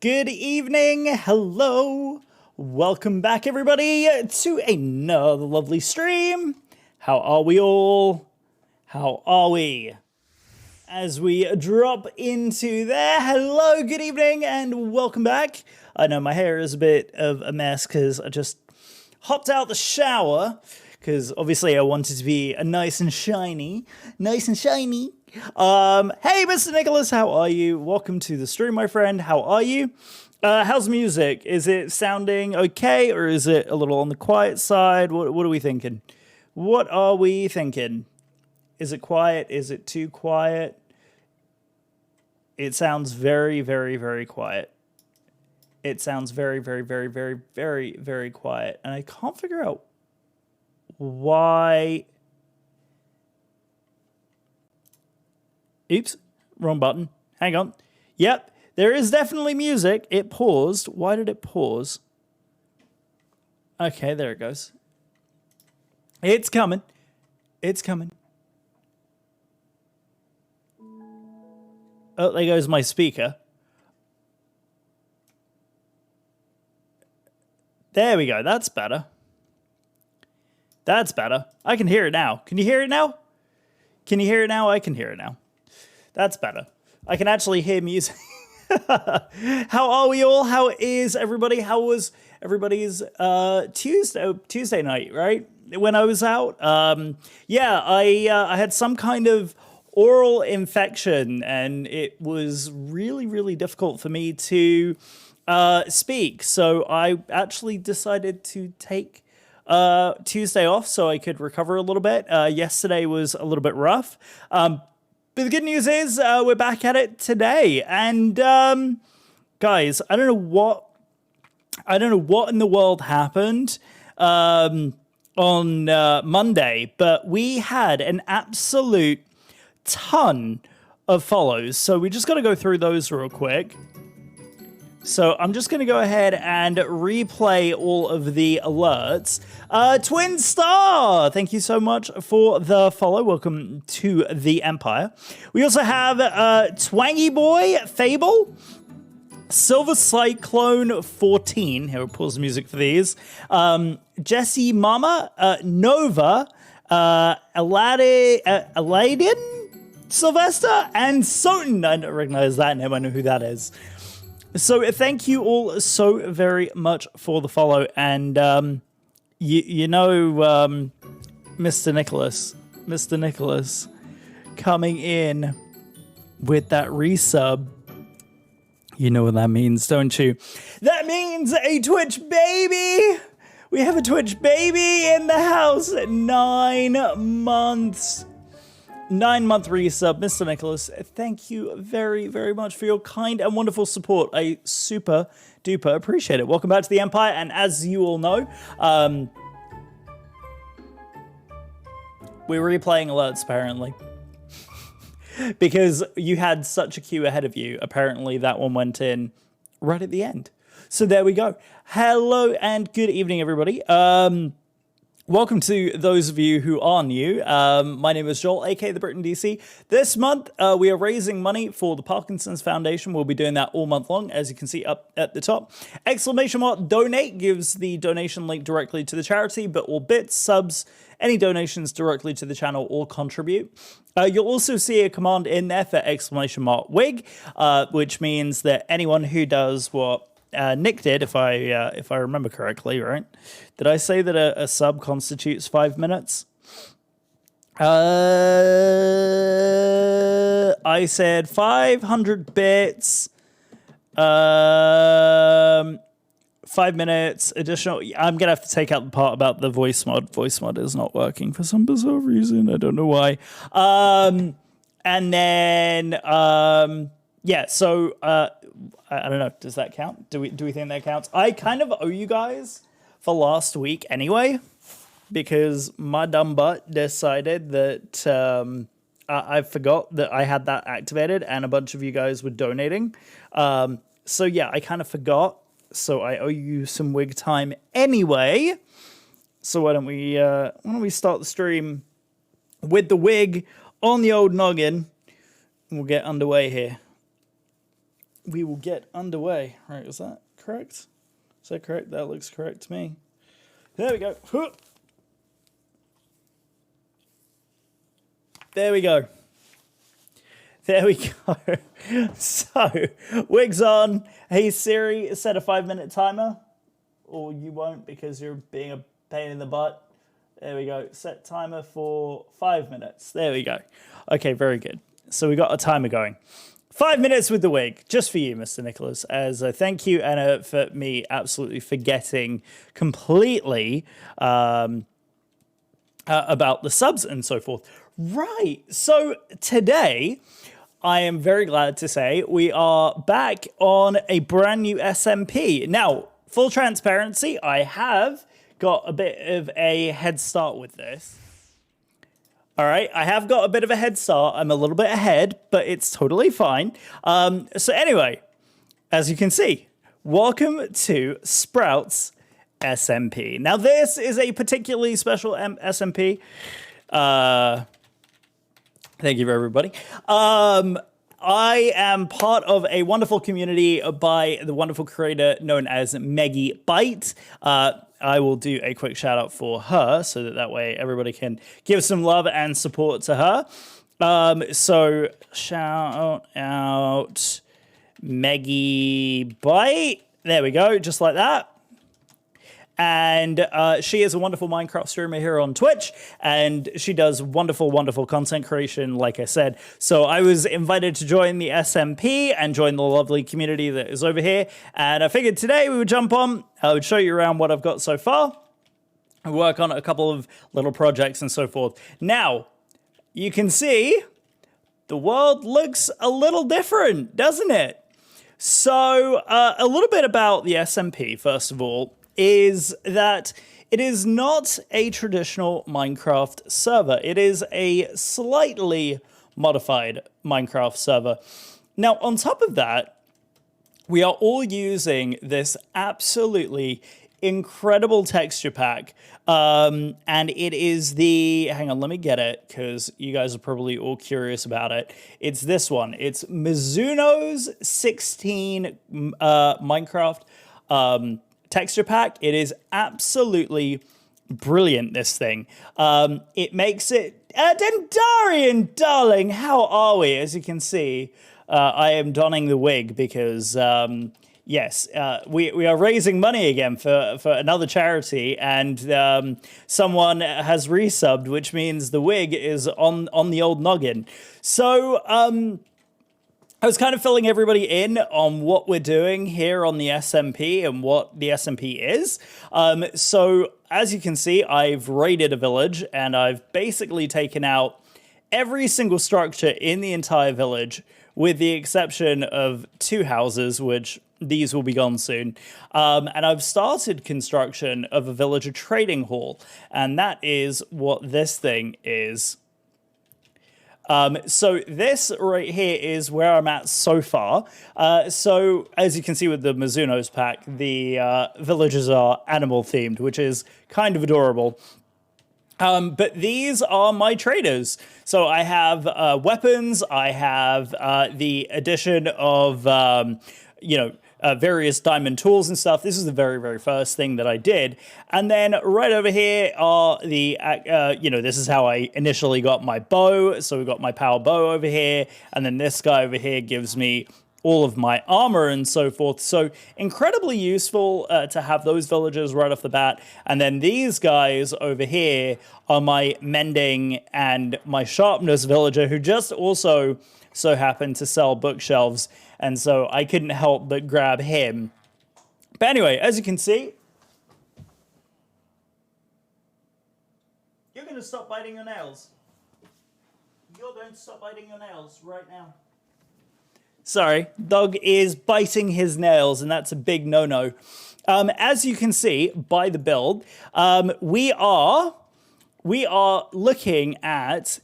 Good evening, hello, welcome back everybody to another lovely stream. How are we all? How are we? As we drop into there, hello, good evening, and welcome back. I know my hair is a bit of a mess because I just hopped out the shower because obviously I wanted to be nice and shiny. Hey, Mr. Nicholas, how are you? Welcome to the stream, my friend. How are you? How's music? Is it sounding okay, or is it a little on the quiet side? What are we thinking? What are we thinking? Is it quiet? Is it too quiet? It sounds very, very, very quiet. It sounds very, very, very, very, very, very quiet. And I can't figure out why. Oops, wrong button. Hang on. Yep, there is definitely music. It paused. Why did it pause? Okay, there it goes. It's coming. It's coming. Oh, there goes my speaker. There we go. That's better. That's better. I can hear it now. Can you hear it now? Can you hear it now? I can hear it now. That's better. I can actually hear music. How are we all? How is everybody? How was everybody's Tuesday night, right? When I was out? Yeah, I had some kind of oral infection, and it was really, really difficult for me to speak. So I actually decided to take Tuesday off so I could recover a little bit. Yesterday was a little bit rough. But the good news is we're back at it today. And guys, I don't know what in the world happened on Monday, but we had an absolute ton of follows. So we just got to go through those real quick. So I'm just going to go ahead and replay all of the alerts. Twin Star, thank you so much for the follow. Welcome to the Empire. We also have Twangy Boy, Fable, Silver Cyclone 14. Here, we'll pause the music for these. Jesse Mama, Nova, Aladdin, Sylvester, and Soten. I don't recognize that name. I know who that is. So thank you all so very much for the follow. And, you know, Mr. Nicholas coming in with that resub. You know what that means, don't you? That means a Twitch baby. We have a Twitch baby in the house at 9 months. 9-month resub, Mr. Nicholas. Thank you very, very much for your kind and wonderful support. I super duper appreciate it. Welcome back to the Empire. And as you all know, we're replaying alerts apparently. Because you had such a queue ahead of you. Apparently that one went in right at the end. So there we go. Hello and good evening, everybody. Welcome to those of you who are new. My name is Joel, aka the Britain DC. This month, we are raising money for the Parkinson's Foundation. We'll be doing that all month long, as you can see up at the top. Exclamation mark donate gives the donation link directly to the charity, but all bits, subs, any donations directly to the channel all contribute. You'll also see a command in there for exclamation mark wig, which means that anyone who does what Nick did, if I remember correctly, right? Did I say that a sub constitutes 5 minutes? I said 500 bits, 5 minutes additional. I'm gonna have to take out the part about the voice mod. Voice mod is not working for some bizarre reason. I don't know why. And then yeah. So I don't know. Does that count? Do we think that counts? I kind of owe you guys for last week anyway, because my dumb butt decided that I forgot that I had that activated and a bunch of you guys were donating. So yeah, I kind of forgot. So I owe you some wig time anyway. So why don't we start the stream with the wig on the old noggin, and we'll get underway here. we will get underway. Right, is that correct? Is that correct? That looks correct to me. There we go. There we go. There we go. So, wigs on. Hey Siri, set a 5-minute timer. Or you won't because you're being a pain in the butt. There we go. Set timer for 5 minutes. There we go. Okay, very good. So we got a timer going. 5 minutes with the wig, just for you, Mr. Nicholas, as a thank you and for me absolutely forgetting completely about the subs and so forth. Right, so today, I am very glad to say we are back on a brand new SMP. Now, full transparency, I have got a bit of a head start with this. All right, I have got a bit of a head start. I'm a little bit ahead, but it's totally fine. So anyway, as you can see, welcome to Sprouts SMP. Now, this is a particularly special SMP. Thank you, everybody. I am part of a wonderful community by the wonderful creator known as Meggie Byte. I will do a quick shout out for her so that way everybody can give some love and support to her. So shout out Meggie Byte. There we go, just like that. And she is a wonderful Minecraft streamer here on Twitch, and she does wonderful, wonderful content creation, like I said. So I was invited to join the SMP and join the lovely community that is over here. And I figured today we would jump on, I would show you around what I've got so far, and work on a couple of little projects and so forth. Now, you can see the world looks a little different, doesn't it? So a little bit about the SMP, first of all, is that it is not a traditional Minecraft server. It is a slightly modified Minecraft server. Now, on top of that, we are all using this absolutely incredible texture pack. And it is the, hang on, let me get it because you guys are probably all curious about it. It's this one. It's Mizuno's 16 Minecraft texture pack. It is absolutely brilliant, this thing. It makes it... Dendarian, darling, how are we? As you can see, I am donning the wig because, yes, we are raising money again for another charity, and someone has resubbed, which means the wig is on the old noggin. So, I was kind of filling everybody in on what we're doing here on the SMP and what the SMP is. So as you can see, I've raided a village and I've basically taken out every single structure in the entire village with the exception of 2 houses, which these will be gone soon. And I've started construction of a villager trading hall, and that is what this thing is. So this right here is where I'm at so far. So as you can see with the Mizuno's pack, the villages are animal themed, which is kind of adorable. But these are my traders. So I have weapons, I have the addition of, various diamond tools and stuff. This is the very, very first thing that I did. And then right over here are the, this is how I initially got my bow. So we've got my power bow over here. And then this guy over here gives me all of my armor and so forth. So incredibly useful to have those villagers right off the bat. And then these guys over here are my mending and my sharpness villager, who just also so happened to sell bookshelves. And so I couldn't help but grab him. But anyway, as you can see, you're going to stop biting your nails. You're going to stop biting your nails right now. Sorry, dog is biting his nails, and that's a big no-no. As you can see by the build, we are looking at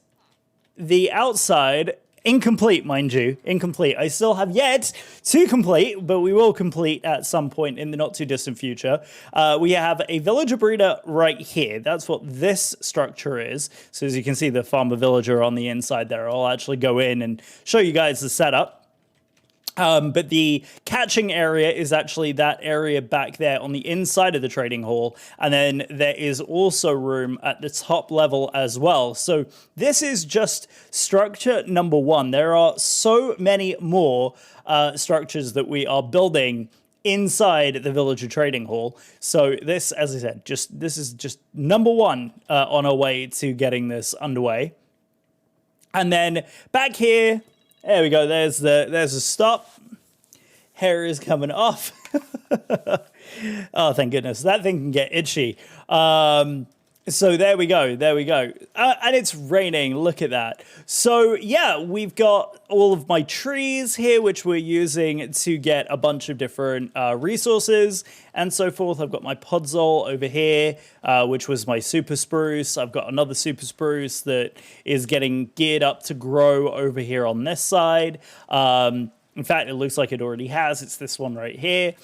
the outside. Incomplete, mind you, incomplete. I still have yet to complete, but we will complete at some point in the not too distant future. We have a villager breeder right here. That's what this structure is. So as you can see, the farmer villager on the inside there. I'll actually go in and show you guys the setup. But the catching area is actually that area back there on the inside of the trading hall. And then there is also room at the top level as well. So this is just structure number one. There are so many more structures that we are building inside the villager trading hall. So this, as I said, this is just number one on our way to getting this underway. And then back here, there we go. There's a stop. Hair is coming off. Oh, thank goodness. That thing can get itchy. So there we go. There we go. And it's raining. Look at that. So yeah, we've got all of my trees here, which we're using to get a bunch of different resources and so forth. I've got my podzol over here, which was my super spruce. I've got another super spruce that is getting geared up to grow over here on this side. In fact, it looks like it already has. It's this one right here.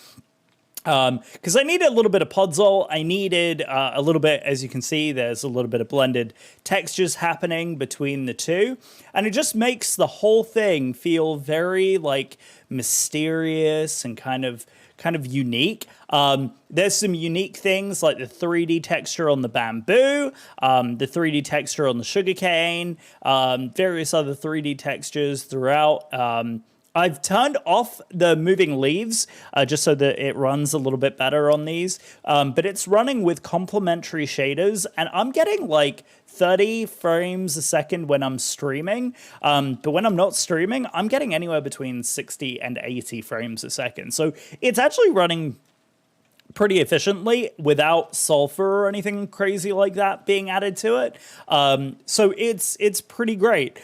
Because I needed a little bit of podzol. I needed a little bit, as you can see, there's a little bit of blended textures happening between the two. And it just makes the whole thing feel very like mysterious and kind of unique. There's some unique things like the 3D texture on the bamboo, the 3D texture on the sugarcane, various other 3D textures throughout. I've turned off the moving leaves just so that it runs a little bit better on these, but it's running with complementary shaders, and I'm getting like 30 frames a second when I'm streaming, but when I'm not streaming, I'm getting anywhere between 60 and 80 frames a second. So it's actually running pretty efficiently without sulfur or anything crazy like that being added to it. So it's pretty great.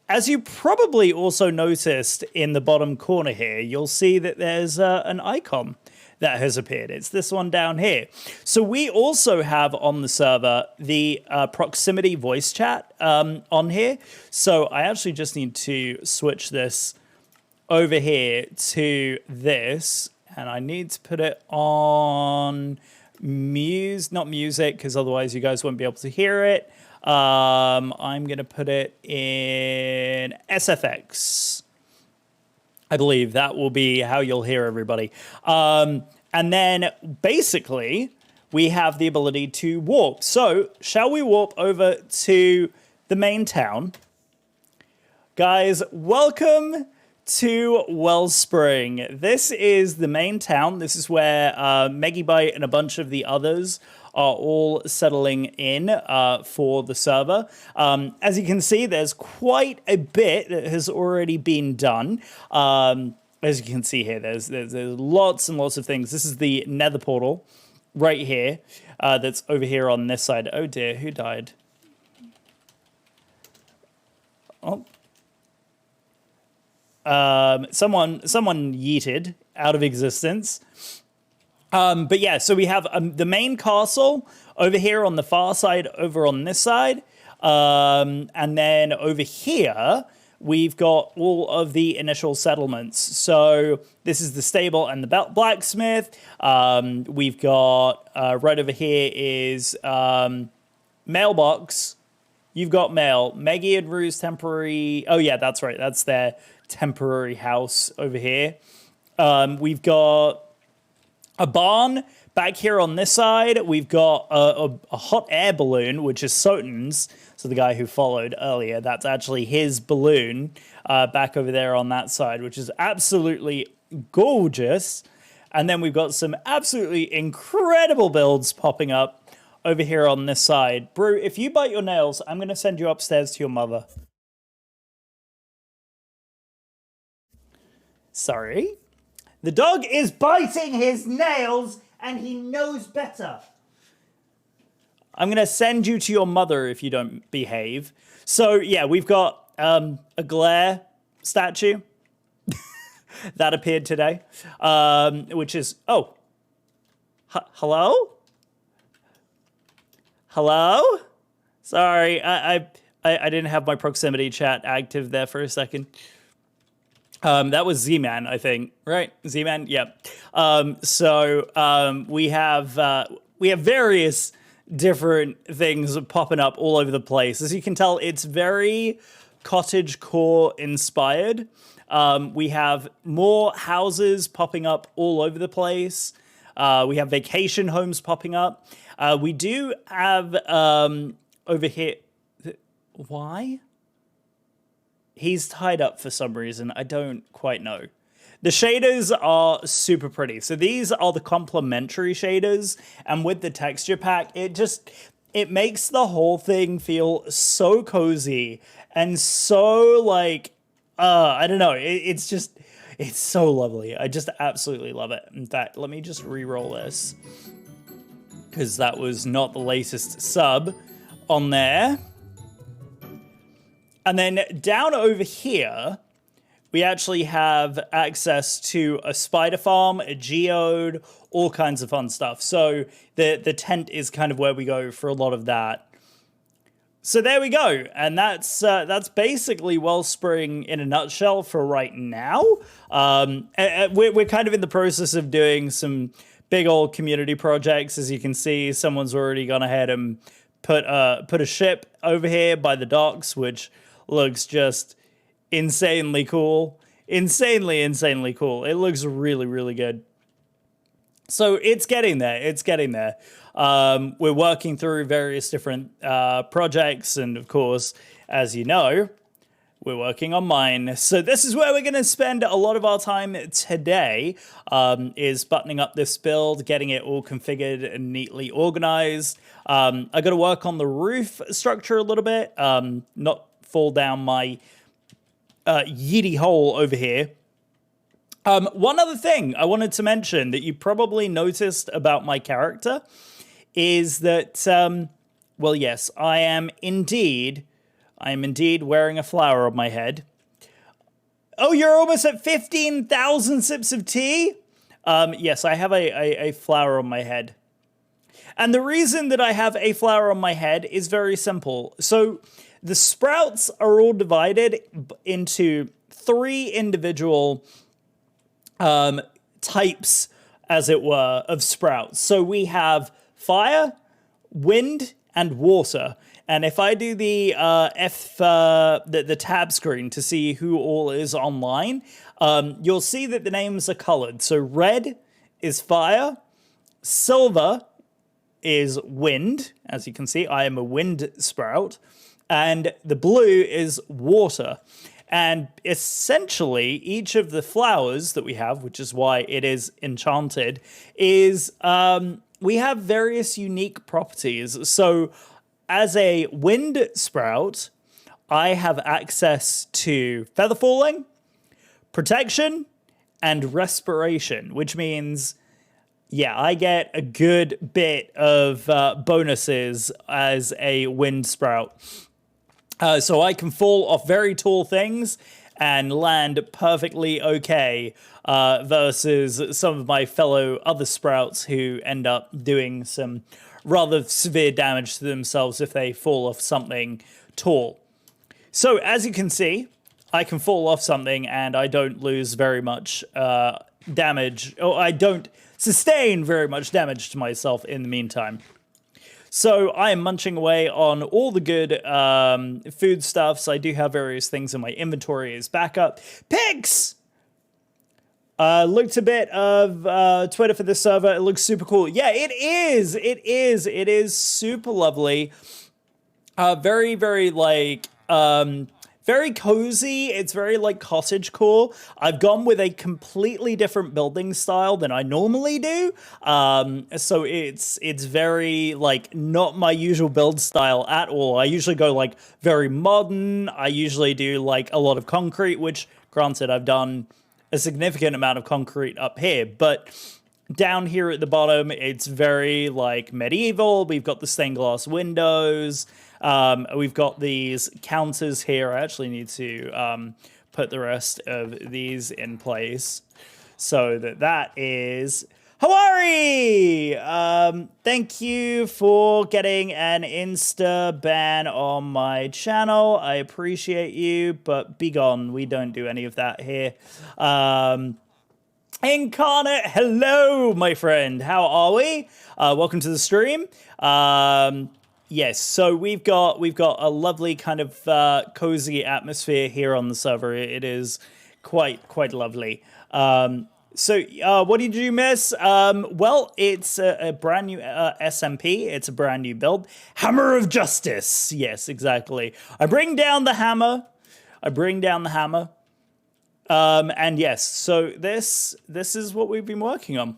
As you probably also noticed in the bottom corner here, you'll see that there's an icon that has appeared. It's this one down here. So we also have on the server the proximity voice chat on here. So I actually just need to switch this over here to this, and I need to put it on not music, because otherwise you guys won't be able to hear it. I'm going to put it in SFX. I believe that will be how you'll hear everybody. And then basically we have the ability to warp. So shall we warp over to the main town? Guys, welcome to Wellspring. This is the main town. This is where Megibite and a bunch of the others are all settling in for the server. As you can see, there's quite a bit that has already been done. As you can see here, there's lots and lots of things. This is the nether portal right here that's over here on this side. Oh dear, who died? Oh. Someone yeeted out of existence. But yeah, so we have the main castle over here on the far side, over on this side. And then over here, we've got all of the initial settlements. So this is the stable and the blacksmith. We've got, right over here is mailbox. You've got mail. Maggie and Rue's temporary... Oh, yeah, that's right. That's their temporary house over here. We've got a barn back here on this side. We've got a hot air balloon, which is Soten's. So the guy who followed earlier, that's actually his balloon back over there on that side, which is absolutely gorgeous. And then we've got some absolutely incredible builds popping up over here on this side. Brew, if you bite your nails, I'm going to send you upstairs to your mother. Sorry. The dog is biting his nails, and he knows better. I'm going to send you to your mother if you don't behave. So, yeah, we've got a glare statue that appeared today, which is... Oh. Hello? Hello? Sorry, I didn't have my proximity chat active there for a second. That was Z-Man, I think, right? Z-Man, yep. So we have various different things popping up all over the place. As you can tell, it's very cottagecore inspired. We have more houses popping up all over the place. We have vacation homes popping up. We do have over here. Why? He's tied up for some reason. I don't quite know. The shaders are super pretty. So these are the complementary shaders. And with the texture pack, it makes the whole thing feel so cozy and so like, I don't know. It's so lovely. I just absolutely love it. In fact, let me just re-roll this because that was not the latest sub on there. And then down over here, we actually have access to a spider farm, a geode, all kinds of fun stuff. So the tent is kind of where we go for a lot of that. So there we go. And that's basically Wellspring in a nutshell for right now. We're kind of in the process of doing some big old community projects. As you can see, someone's already gone ahead and put a ship over here by the docks, which looks just insanely cool. Insanely cool. It looks really, really good. So it's getting there. It's getting there. We're working through various different projects. And of course, as you know, we're working on mine. So this is where we're going to spend a lot of our time today, is buttoning up this build, getting it all configured and neatly organized. I got to work on the roof structure a little bit, not fall down my yeety hole over here. One other thing I wanted to mention that you probably noticed about my character is that, well, yes, I am indeed wearing a flower on my head. Oh, you're almost at 15,000 sips of tea? Yes, I have a flower on my head. And the reason that I have a flower on my head is very simple. So the sprouts are all divided into 3 individual types, as it were, of sprouts. So we have fire, wind, and water. And if I do the the tab screen to see who all is online, you'll see that the names are colored. So red is fire, silver is wind. As you can see, I am a wind sprout. And the blue is water. And essentially, each of the flowers that we have, which is why it is enchanted, is we have various unique properties. So as a wind sprout, I have access to feather falling, protection, and respiration, which means, yeah, I get a good bit of bonuses as a wind sprout. So I can fall off very tall things and land perfectly okay versus some of my fellow other sprouts who end up doing some rather severe damage to themselves if they fall off something tall. So as you can see, I can fall off something and I don't lose very much damage, or I don't sustain very much damage to myself in the meantime. So I am munching away on all the good foodstuffs. I do have various things in my inventory as backup. Pigs! Looked a bit of Twitter for this server. It looks super cool. Yeah, it is. It is super lovely. Very, very like very cozy. It's very like cottagecore. I've gone with a completely different building style than I normally do. So it's very like not my usual build style at all. I usually go like very modern. I usually do like a lot of concrete, which granted I've done a significant amount of concrete up here, but down here at the bottom, it's very like medieval. We've got the stained glass windows. We've got these counters here. I actually need to put the rest of these in place so that is Hawari! Thank you for getting an Insta ban on my channel. I appreciate you, but be gone. We don't do any of that here. Incarnate, hello, my friend. How are we? Welcome to the stream. Yes, so we've got a lovely kind of cozy atmosphere here on the server. It is quite lovely. What did you miss? Well, it's a brand new SMP. It's a brand new build. Hammer of Justice. Yes, exactly. I bring down the hammer. And yes, so this is what we've been working on.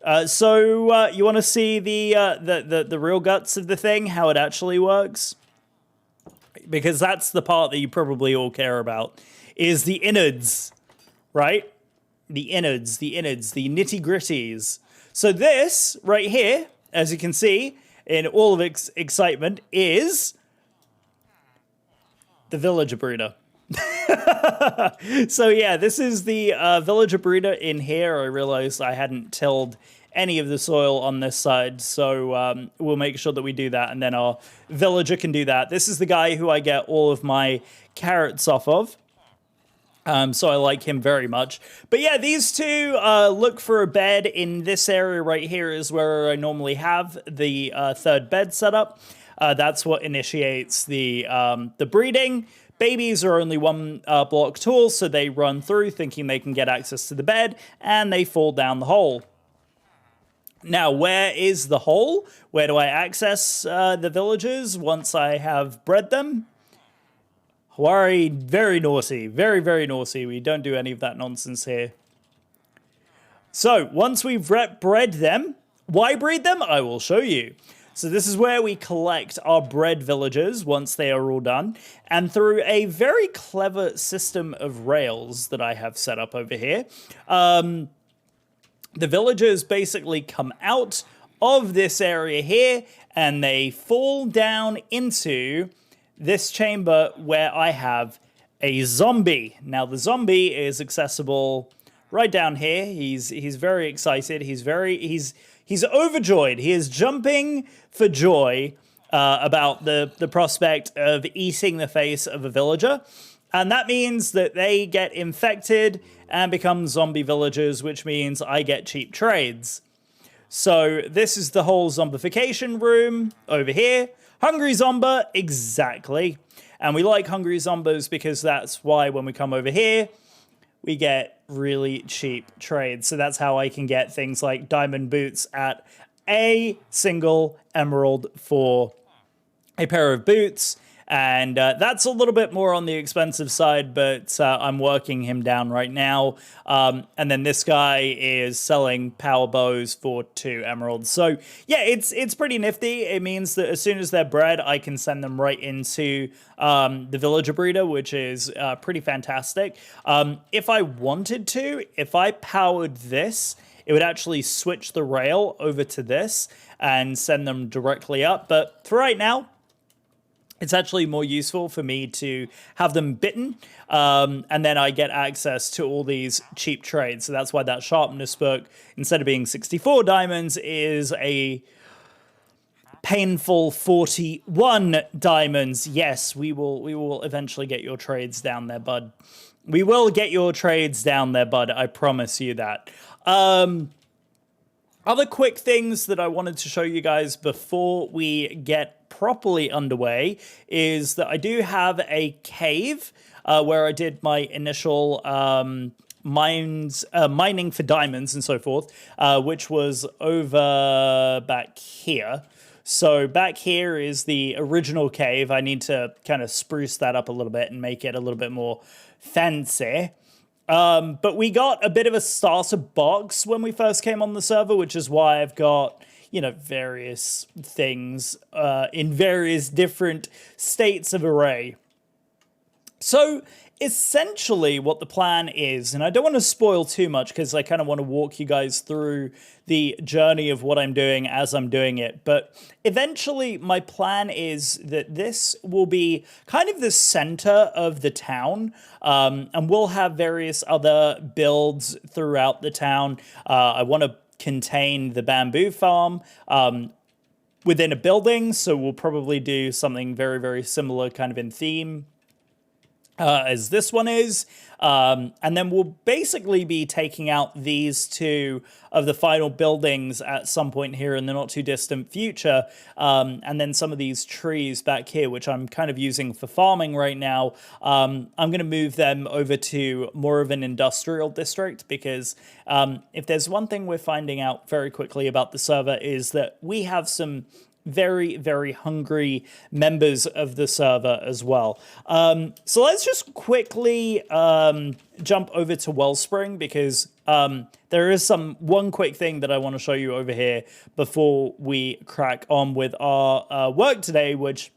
You want to see the real guts of the thing, how it actually works? Because that's the part that you probably all care about, is the innards, right? The innards, the nitty-gritties. So this, right here, as you can see, in all of its excitement, is the villager breeder. So yeah, this is the villager breeder in here. I realized I hadn't tilled any of the soil on this side, so we'll make sure that we do that, and then our villager can do that. This is the guy who I get all of my carrots off of. So I like him very much. But yeah, these two look for a bed. In this area right here is where I normally have the third bed set up. That's what initiates the breeding. Babies are only one block tall, so they run through thinking they can get access to the bed, and they fall down the hole. Now, where is the hole? Where do I access the villagers once I have bred them? Hawaii, very naughty. Very naughty. We don't do any of that nonsense here. So, once we've bred them, why breed them? I will show you. So this is where we collect our bred villagers once they are all done. And through a very clever system of rails that I have set up over here, the villagers basically come out of this area here and they fall down into this chamber where I have a zombie. Now the zombie is accessible right down here. He's very excited. He's overjoyed. He is jumping for joy about the prospect of eating the face of a villager. And that means that they get infected and become zombie villagers, which means I get cheap trades. So this is the whole zombification room over here. Hungry Zomba, exactly. And we like Hungry Zombas because that's why when we come over here, we get really cheap trades. So that's how I can get things like diamond boots at a single emerald for a pair of boots. And that's a little bit more on the expensive side, but I'm working him down right now. And then this guy is selling power bows for 2 emeralds. So yeah, it's pretty nifty. It means that as soon as they're bred, I can send them right into the villager breeder, which is pretty fantastic. If I wanted to, if I powered this, it would actually switch the rail over to this and send them directly up. But for right now, it's actually more useful for me to have them bitten, and then I get access to all these cheap trades. So that's why that sharpness book, instead of being 64 diamonds, is a painful 41 diamonds. Yes, we will eventually get your trades down there, bud. We will get your trades down there, bud. I promise you that. Other quick things that I wanted to show you guys before we get properly underway is that I do have a cave where I did my initial mining for diamonds and so forth, which was over back here. So back here is the original cave. I need to kind of spruce that up a little bit and make it a little bit more fancy. But we got a bit of a starter box when we first came on the server, which is why I've got, you know, various things in various different states of array. So essentially what the plan is, and I don't want to spoil too much because I kind of want to walk you guys through the journey of what I'm doing as I'm doing it, but eventually my plan is that this will be kind of the center of the town, and we'll have various other builds throughout the town. I want to contain the bamboo farm within a building, so we'll probably do something very similar kind of in theme as this one is. And then we'll basically be taking out these two of the final buildings at some point here in the not too distant future. And then some of these trees back here, which I'm kind of using for farming right now, I'm going to move them over to more of an industrial district, because if there's one thing we're finding out very quickly about the server is that we have some very, very hungry members of the server as well. So let's just quickly jump over to Wellspring, because there is one quick thing that I want to show you over here before we crack on with our work today, which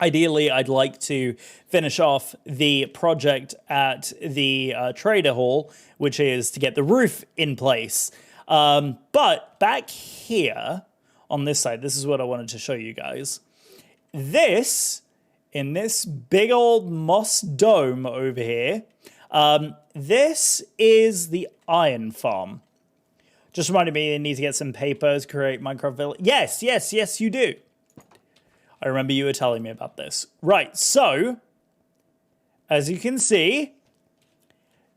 ideally I'd like to finish off the project at the Trader Hall, which is to get the roof in place. But back here on this side, this is what I wanted to show you guys. In this big old moss dome over here, this is the iron farm. Just reminded me I need to get some papers, create Minecraft village. Yes, you do. I remember you were telling me about this. Right, so, as you can see,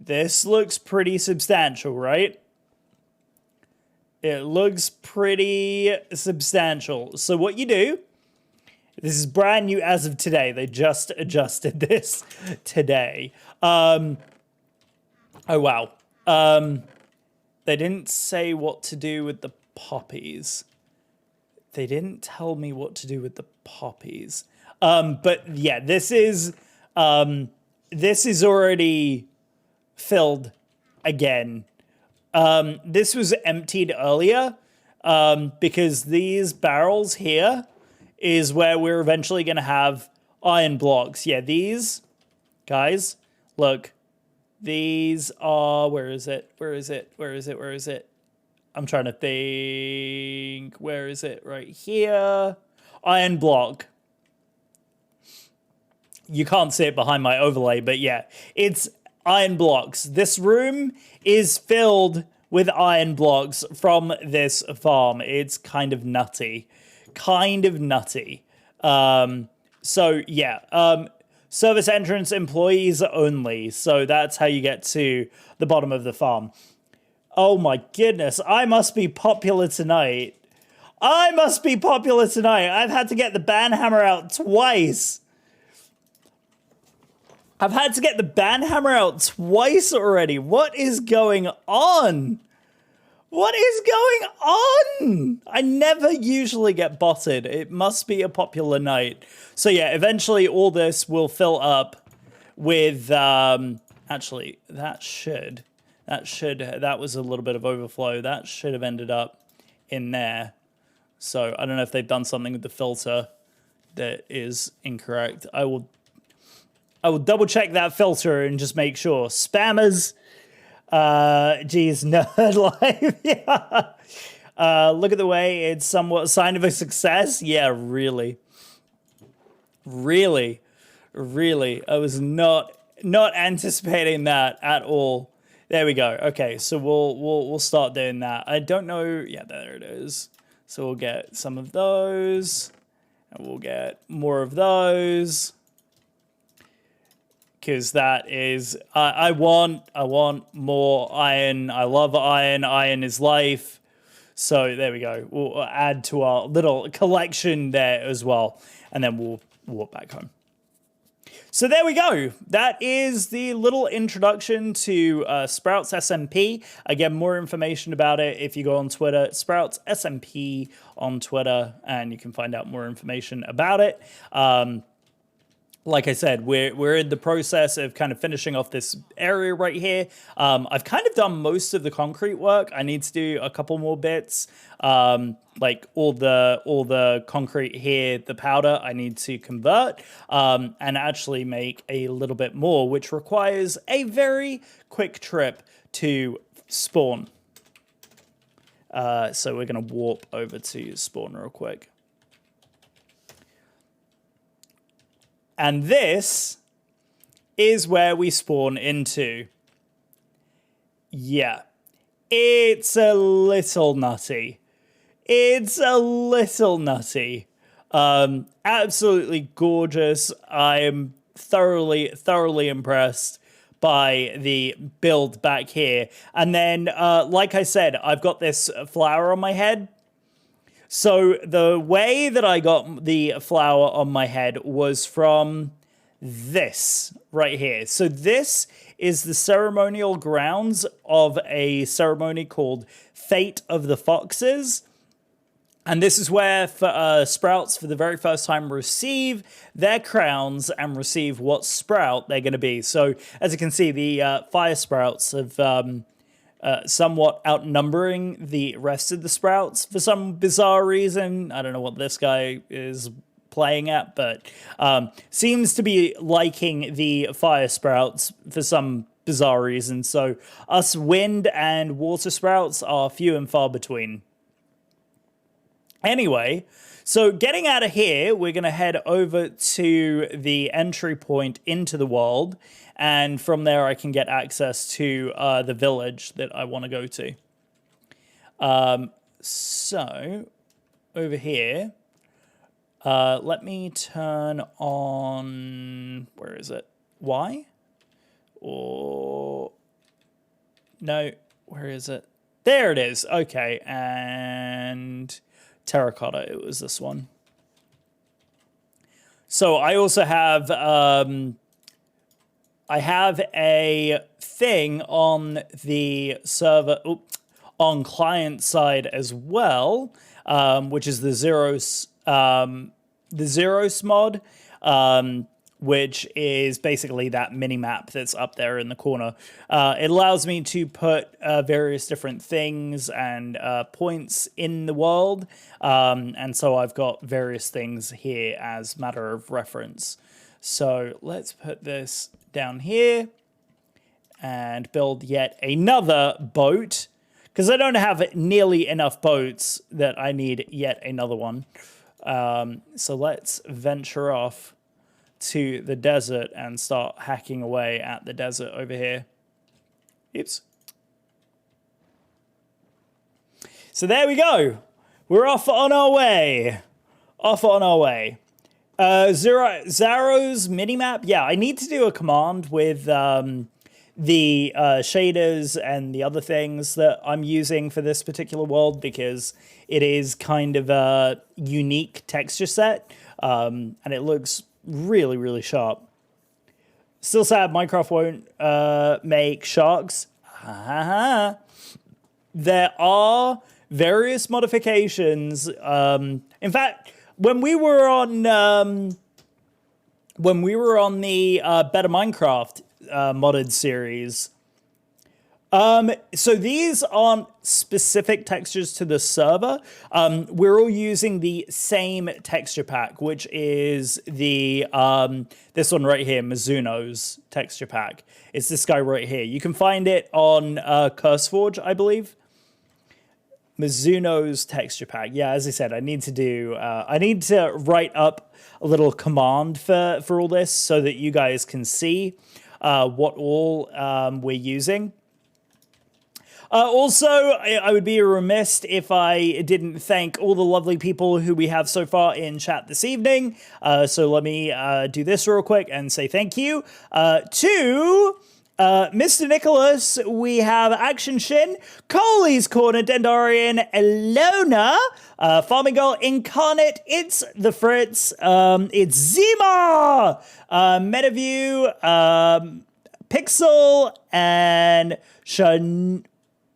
this looks pretty substantial, right? It looks pretty substantial. So what you do, this is brand new as of today. They just adjusted this today. Oh, wow. They didn't say what to do with the poppies. They didn't tell me what to do with the poppies. But yeah, this is already filled again. This was emptied earlier because these barrels here is where we're eventually going to have iron blocks. Yeah, these guys, look, these are, where is it? I'm trying to think. Where is it? Right here. Iron block. You can't see it behind my overlay, but yeah, it's iron blocks. This room is filled with iron blocks from this farm. It's kind of nutty. So yeah, service entrance employees only. So that's how you get to the bottom of the farm. Oh my goodness, I must be popular tonight. I've had to get the banhammer out twice. Already. What is going on? I never usually get botted. It must be a popular night. So yeah, eventually all this will fill up with, actually, that was a little bit of overflow. That should have ended up in there. So I don't know if they've done something with the filter that is incorrect. I will double check that filter and just make sure. Spammers, geez, nerd life, yeah. Look at the way it's somewhat a sign of a success. Yeah, really. I was not anticipating that at all. There we go. Okay, so we'll start doing that. I don't know. Yeah, there it is. So we'll get some of those, and we'll get more of those. Because that is, I want more iron. I love iron. Iron is life. So there we go. We'll add to our little collection there as well. And then we'll walk back home. So there we go. That is the little introduction to Sprouts SMP. Again, more information about it if you go on Twitter, Sprouts SMP on Twitter, and you can find out more information about it. Like I said, we're in the process of kind of finishing off this area right here. I've kind of done most of the concrete work. I need to do a couple more bits, like all the concrete here, the powder I need to convert, and actually make a little bit more, which requires a very quick trip to spawn. So we're going to warp over to spawn real quick. And this is where we spawn into. Yeah. It's a little nutty. Absolutely gorgeous. I'm thoroughly impressed by the build back here. And then, like I said, I've got this flower on my head. So the way that I got the flower on my head was from this right here. So this is the ceremonial grounds of a ceremony called Fate of the Foxes. And this is where sprouts for the very first time receive their crowns and receive what sprout they're going to be. So as you can see, the fire sprouts have somewhat outnumbering the rest of the sprouts for some bizarre reason. I don't know what this guy is playing at, but seems to be liking the fire sprouts for some bizarre reason. So us wind and water sprouts are few and far between. Anyway, so getting out of here, we're going to head over to the entry point into the world, and from there I can get access to the village that I want to go to. So over here, let me turn on, where is it? Y? Or, no, where is it? There it is. Okay, and terracotta, it was this one. So I also have, I have a thing on the server, on client side as well, which is the Zeros mod, which is basically that mini map that's up there in the corner. It allows me to put various different things and points in the world, and so I've got various things here as matter of reference. So let's put this down here and build yet another boat, because I don't have nearly enough boats that I need yet another one. So let's venture off to the desert and start hacking away at the desert over here. Oops. So there we go. We're off on our way. Zaro's minimap. Yeah, I need to do a command with the shaders and the other things that I'm using for this particular world, because it is kind of a unique texture set, and it looks really sharp. Still sad Minecraft won't make sharks. There are various modifications. In fact, when we were on the Better Minecraft modded series, so these aren't specific textures to the server. We're all using the same texture pack, which is the this one right here, Mizuno's texture pack. It's this guy right here. You can find it on CurseForge, I believe. Mizuno's texture pack. Yeah, as I said, I need to write up a little command for all this so that you guys can see what all we're using. Also, I would be remiss if I didn't thank all the lovely people who we have so far in chat this evening. So let me do this real quick and say thank you to Mr. Nicholas. We have Action Shin, Coley's Corner, Dendarian, Elona, Farming Girl, Incarnate, It's the Fritz, it's Zima, Metaview, Pixel, and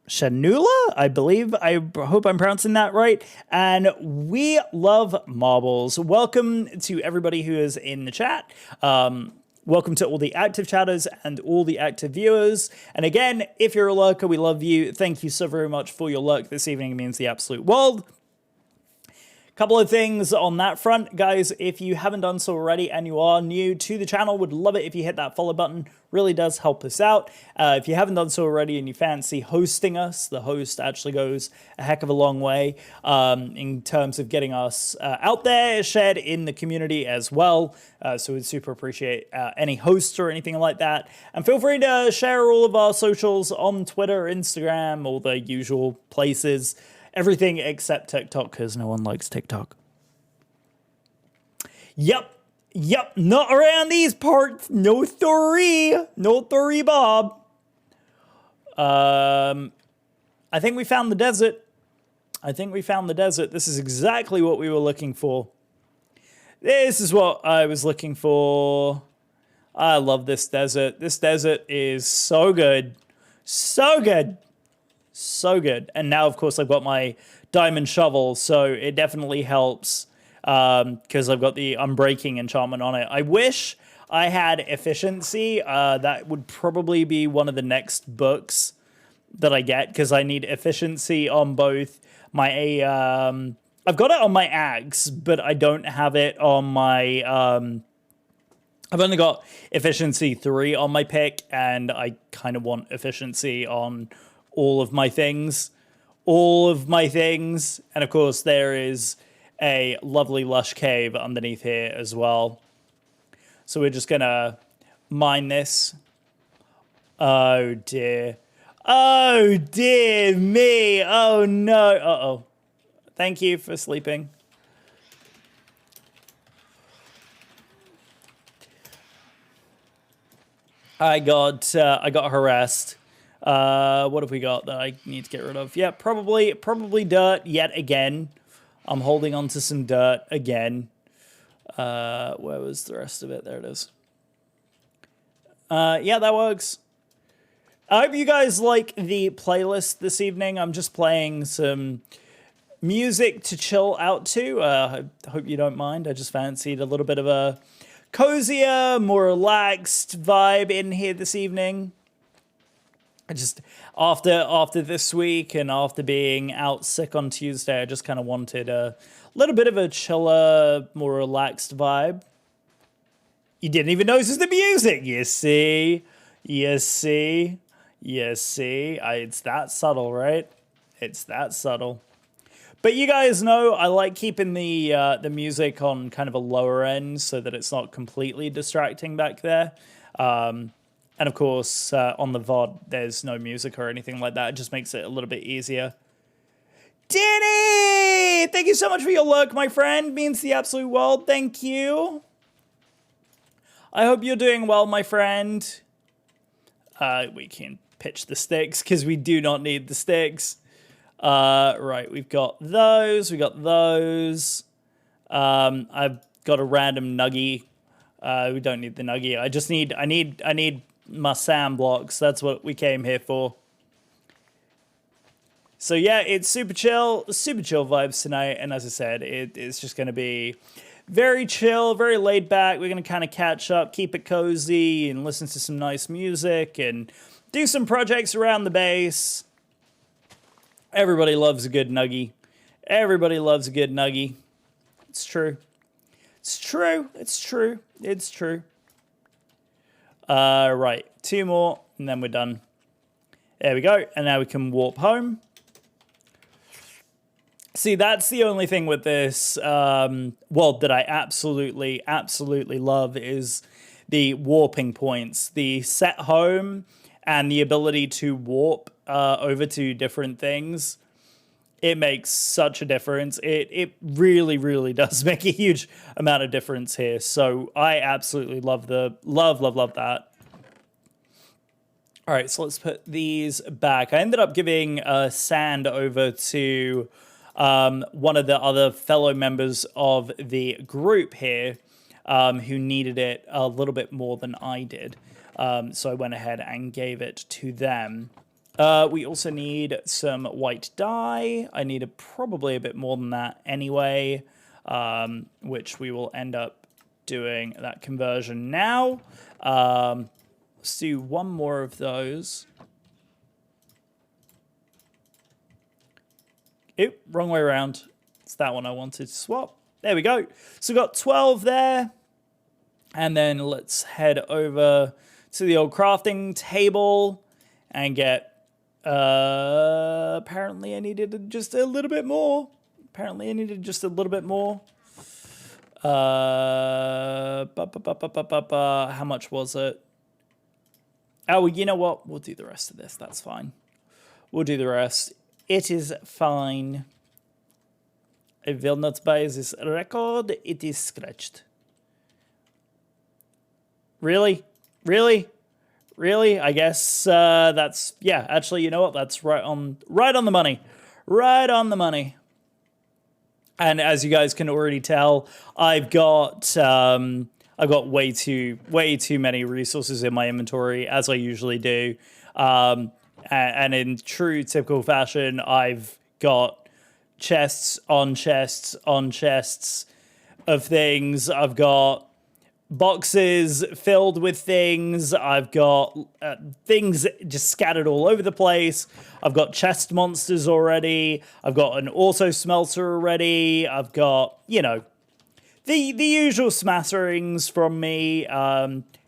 Shanula, I believe. I hope I'm pronouncing that right. And we love marbles. Welcome to everybody who is in the chat. Welcome to all the active chatters and all the active viewers. And again, if you're a lurker, we love you. Thank you so very much for your lurk this evening. It means the absolute world. Couple of things on that front, guys. If you haven't done so already and you are new to the channel, would love it if you hit that follow button. Really does help us out. If you haven't done so already and you fancy hosting us, the host actually goes a heck of a long way in terms of getting us out there, shared in the community as well. So we'd super appreciate any hosts or anything like that. And feel free to share all of our socials on Twitter, Instagram, all the usual places. Everything except TikTok, because no one likes TikTok. Yep. Yep, not around these parts. No story. No story, Bob. I think we found the desert. I think we found the desert. This is exactly what we were looking for. This is what I was looking for. I love this desert. This desert is so good. So good. So good. And now, of course, I've got my diamond shovel, so it definitely helps because I've got the unbreaking enchantment on it. I wish I had efficiency. That would probably be one of the next books that I get because I need efficiency on both my I've got it on my axe, but I don't have it on my I've only got efficiency 3 on my pick, and I kind of want efficiency on all of my things. All of my things. And of course there is a lovely lush cave underneath here as well. So we're just gonna mine this. Oh dear. Oh dear me. Oh no. Uh-oh. Thank you for sleeping. I got harassed. What have we got that I need to get rid of? Yeah, probably dirt yet again. I'm holding on to some dirt again. Where was the rest of it? There it is. Yeah, that works. I hope you guys like the playlist this evening. I'm just playing some music to chill out to. I hope you don't mind. I just fancied a little bit of a cozier, more relaxed vibe in here this evening. I just, after this week and after being out sick on Tuesday, I just kind of wanted a little bit of a chiller, more relaxed vibe. You didn't even notice the music, you see? You see? You see? It's that subtle, right? It's that subtle. But you guys know I like keeping the music on kind of a lower end so that it's not completely distracting back there. And of course, on the VOD, there's no music or anything like that. It just makes it a little bit easier. Danny! Thank you so much for your lurk, my friend. Means the absolute world. Thank you. I hope you're doing well, my friend. We can pitch the sticks because we do not need the sticks. Right, we've got those. We got those. I've got a random nuggie. We don't need the nuggie. I need my sand blocks. That's what we came here for. So yeah, it's super chill vibes tonight. And as I said, it's just going to be very chill, very laid back. We're going to kind of catch up, keep it cozy, and listen to some nice music and do some projects around the base. Everybody loves a good nuggie. Everybody loves a good nuggie. It's true. It's true. It's true. It's true. Right. 2 more, and then we're done. There we go. And now we can warp home. See, that's the only thing with this world that I absolutely love is the warping points. The set home and the ability to warp over to different things. It makes such a difference. It really does make a huge amount of difference here. So I absolutely love that. All right, so let's put these back. I ended up giving sand over to one of the other fellow members of the group here who needed it a little bit more than I did. So I went ahead and gave it to them. We also need some white dye. I need probably a bit more than that anyway, which we will end up doing that conversion now. Let's do 1 more of those. Oop, wrong way around. It's that one I wanted to swap. There we go. So we've got 12 there. And then let's head over to the old crafting table and get... apparently I needed just a little bit more. How much was it? Oh, well, you know what? We'll do the rest of this. That's fine. We'll do the rest. It is fine. I will not buy this record. It is scratched. Really? Really? Really? I guess that's, yeah, actually, you know what? That's right on the money. Right on the money. And as you guys can already tell, I've got way too many resources in my inventory, as I usually do. And in true typical fashion, I've got chests on chests on chests of things. I've got boxes filled with things. I've got things just scattered all over the place. I've got chest monsters already. I've got an auto smelter already. I've got, you know, the usual smatterings from me.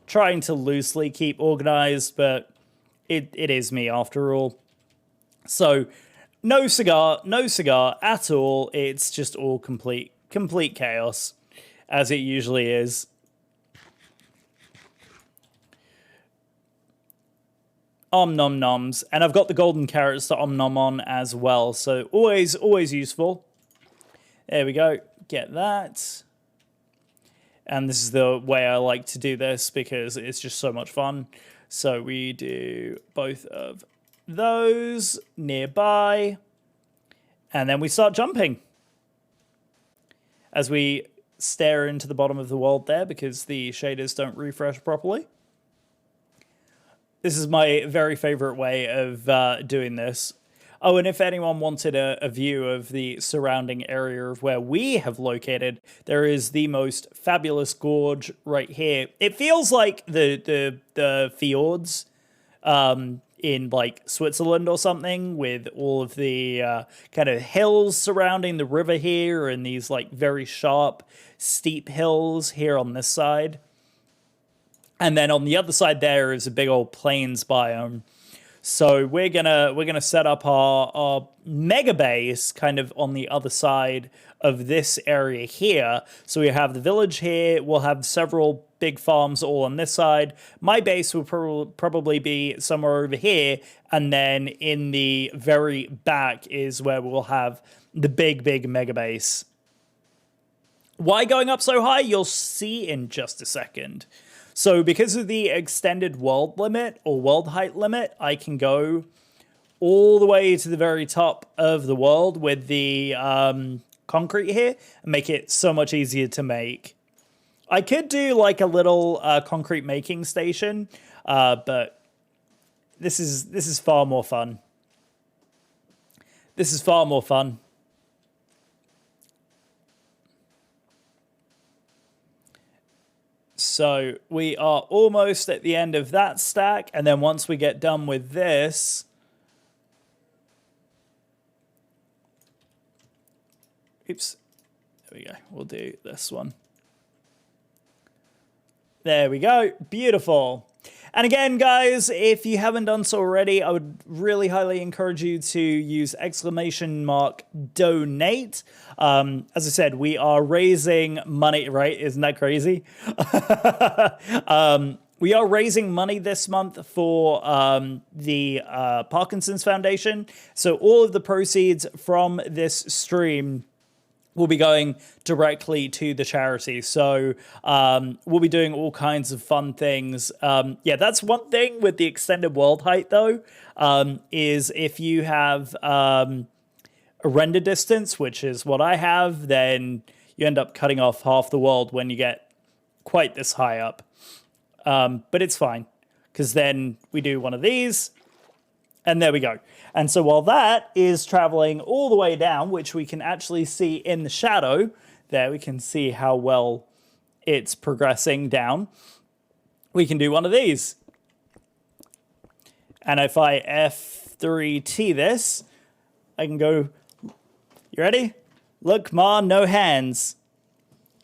Trying to loosely keep organized, but it is me after all. So no cigar at all. It's just all complete chaos, as it usually is. Om nom noms, and I've got the golden carrots to om nom on as well, so always useful. There we go, get that. And this is the way I like to do this because it's just so much fun. So we do both of those nearby, and then we start jumping as we stare into the bottom of the world there because the shaders don't refresh properly. This is my very favorite way of doing this. Oh, and if anyone wanted a view of the surrounding area of where we have located, there is the most fabulous gorge right here. It feels like the fjords in like Switzerland or something, with all of the kind of hills surrounding the river here, and these like very sharp, steep hills here on this side. And then on the other side there is a big old plains biome. So we're gonna set up our mega base kind of on the other side of this area here. So we have the village here. We'll have several big farms all on this side. My base will probably be somewhere over here. And then in the very back is where we'll have the big mega base. Why going up so high? You'll see in just a second. So because of the extended world limit or world height limit, I can go all the way to the very top of the world with the concrete here and make it so much easier to make. I could do like a little concrete making station, but this is far more fun. This is far more fun. So we are almost at the end of that stack. And then once we get done with this, oops, there we go. We'll do this one. There we go. Beautiful. And again, guys, if you haven't done so already, I would really highly encourage you to use !donate. As I said, we are raising money, right? Isn't that crazy? We are raising money this month for the Parkinson's Foundation. So all of the proceeds from this stream will be going directly to the charity. So we'll be doing all kinds of fun things. Yeah, that's one thing with the extended world height, though, is if you have a render distance, which is what I have, then you end up cutting off half the world when you get quite this high up. But it's fine, because then we do one of these, and there we go. And so while that is traveling all the way down, which we can actually see in the shadow, there we can see how well it's progressing down, we can do one of these. And if I F3T this, I can go, you ready? Look, ma, no hands.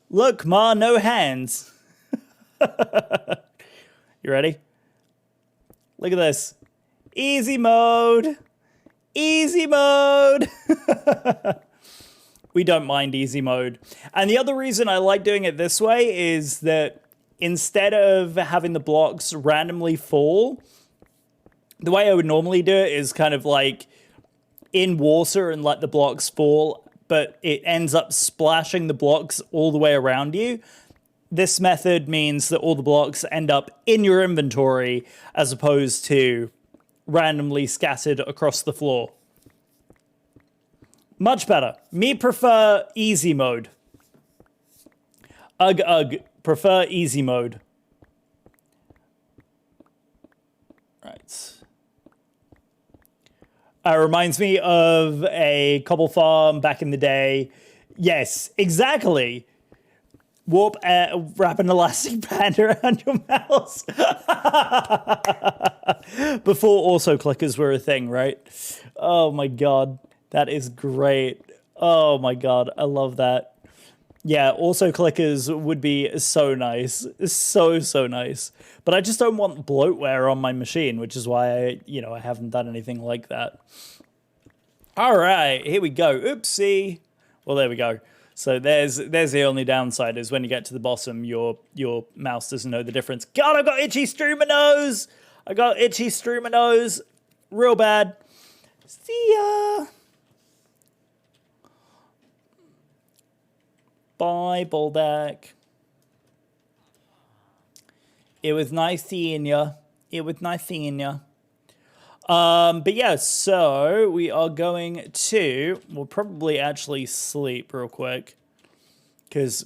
Look, ma, no hands. You ready? Look at this. Easy mode. Easy mode. We don't mind easy mode. And the other reason I like doing it this way is that instead of having the blocks randomly fall, the way I would normally do it is kind of like in water and let the blocks fall, but it ends up splashing the blocks all the way around you. this method means that all the blocks end up in your inventory as opposed to randomly scattered across the floor. Much better. Me prefer easy mode. Ugh, ugh. Prefer easy mode. Right. Reminds me of a cobble farm back in the day. Yes, exactly. Warp, wrap an elastic band around your mouse. Before auto clickers were a thing, right? Oh my god, that is great. Oh my god, I love that. Yeah, auto clickers would be so nice. So nice. But I just don't want bloatware on my machine, which is why I haven't done anything like that. All right, here we go. Oopsie. Well, there we go. So there's the only downside is when you get to the bottom, your mouse doesn't know the difference. God, I got itchy streamer nose. I got itchy streamer nose. Real bad. See ya. Bye, Bulldog. It was nice seeing ya. It was nice seeing ya. But yeah, so we are going to, we'll probably actually sleep real quick. Because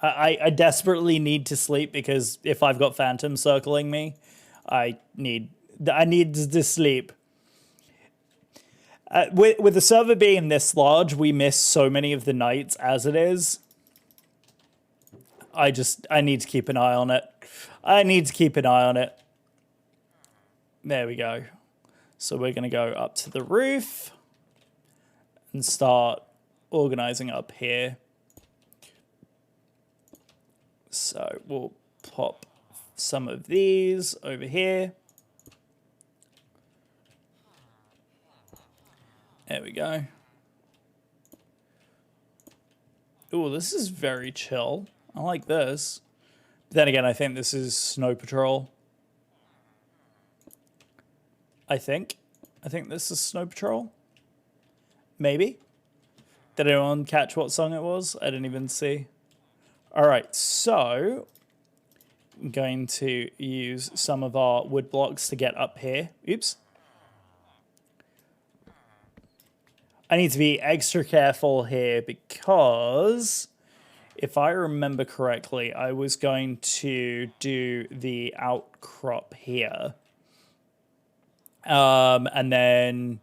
I desperately need to sleep because if I've got phantoms circling me, I need to sleep. With the server being this large, we miss so many of the nights as it is. I need to keep an eye on it. I need to keep an eye on it. There we go. So we're going to go up to the roof and start organizing up here. So we'll pop some of these over here. There we go. Ooh, this is very chill. I like this. But then again, I think this is Snow Patrol. I think this is Snow Patrol. Maybe. Did anyone catch what song it was? I didn't even see. All right, so I'm going to use some of our wood blocks to get up here. Oops. I need to be extra careful here because if I remember correctly, I was going to do the outcrop here. And then,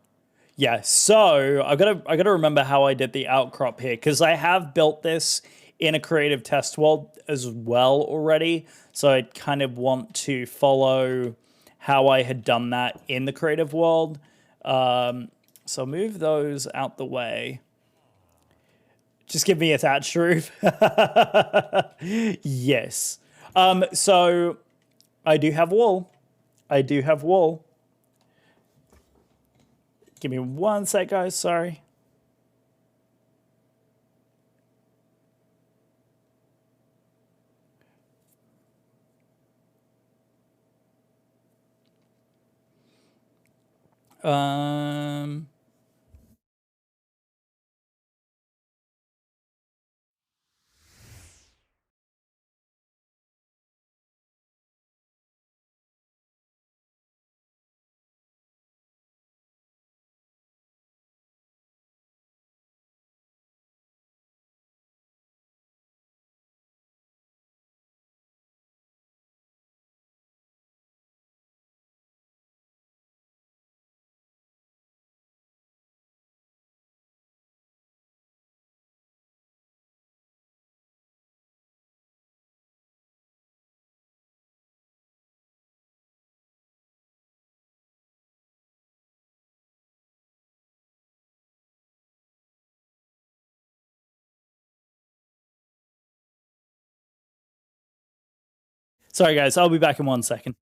yeah, so I gotta remember how I did the outcrop here because I have built this in a creative test world as well already. So I kind of want to follow how I had done that in the creative world. So move those out the way. Just give me attached roof. Yes. So I do have wool. I do have wool. Give me one sec, guys. Sorry. Sorry, guys. I'll be back in 1 second.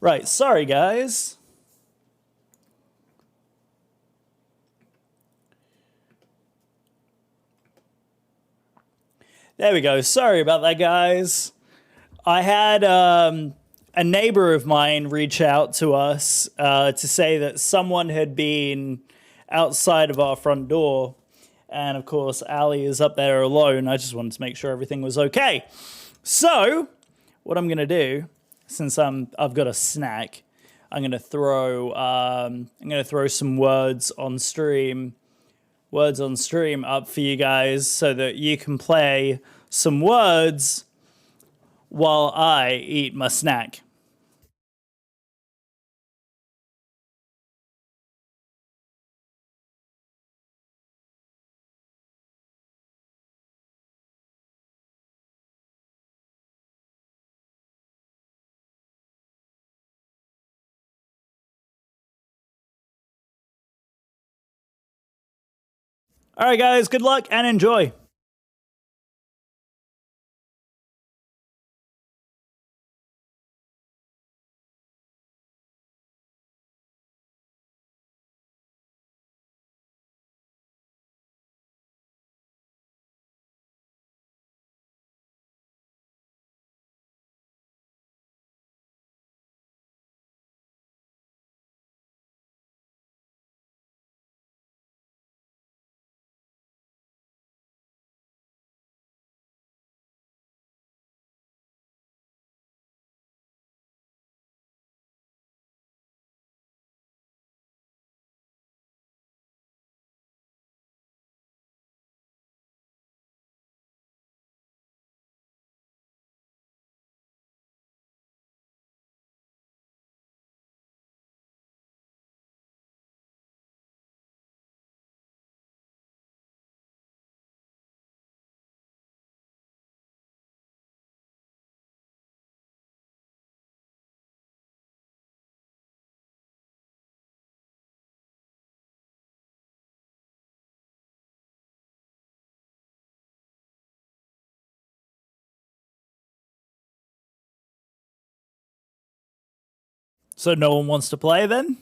Right, sorry guys. There we go. Sorry about that, guys. I had a neighbor of mine reach out to us to say that someone had been outside of our front door. And of course, Ali is up there alone. I just wanted to make sure everything was okay. So, what I'm going to do, since I've got a snack, I'm going to throw some words on stream up for you guys so that you can play some words while I eat my snack. All right, guys, good luck and enjoy. So no one wants to play then?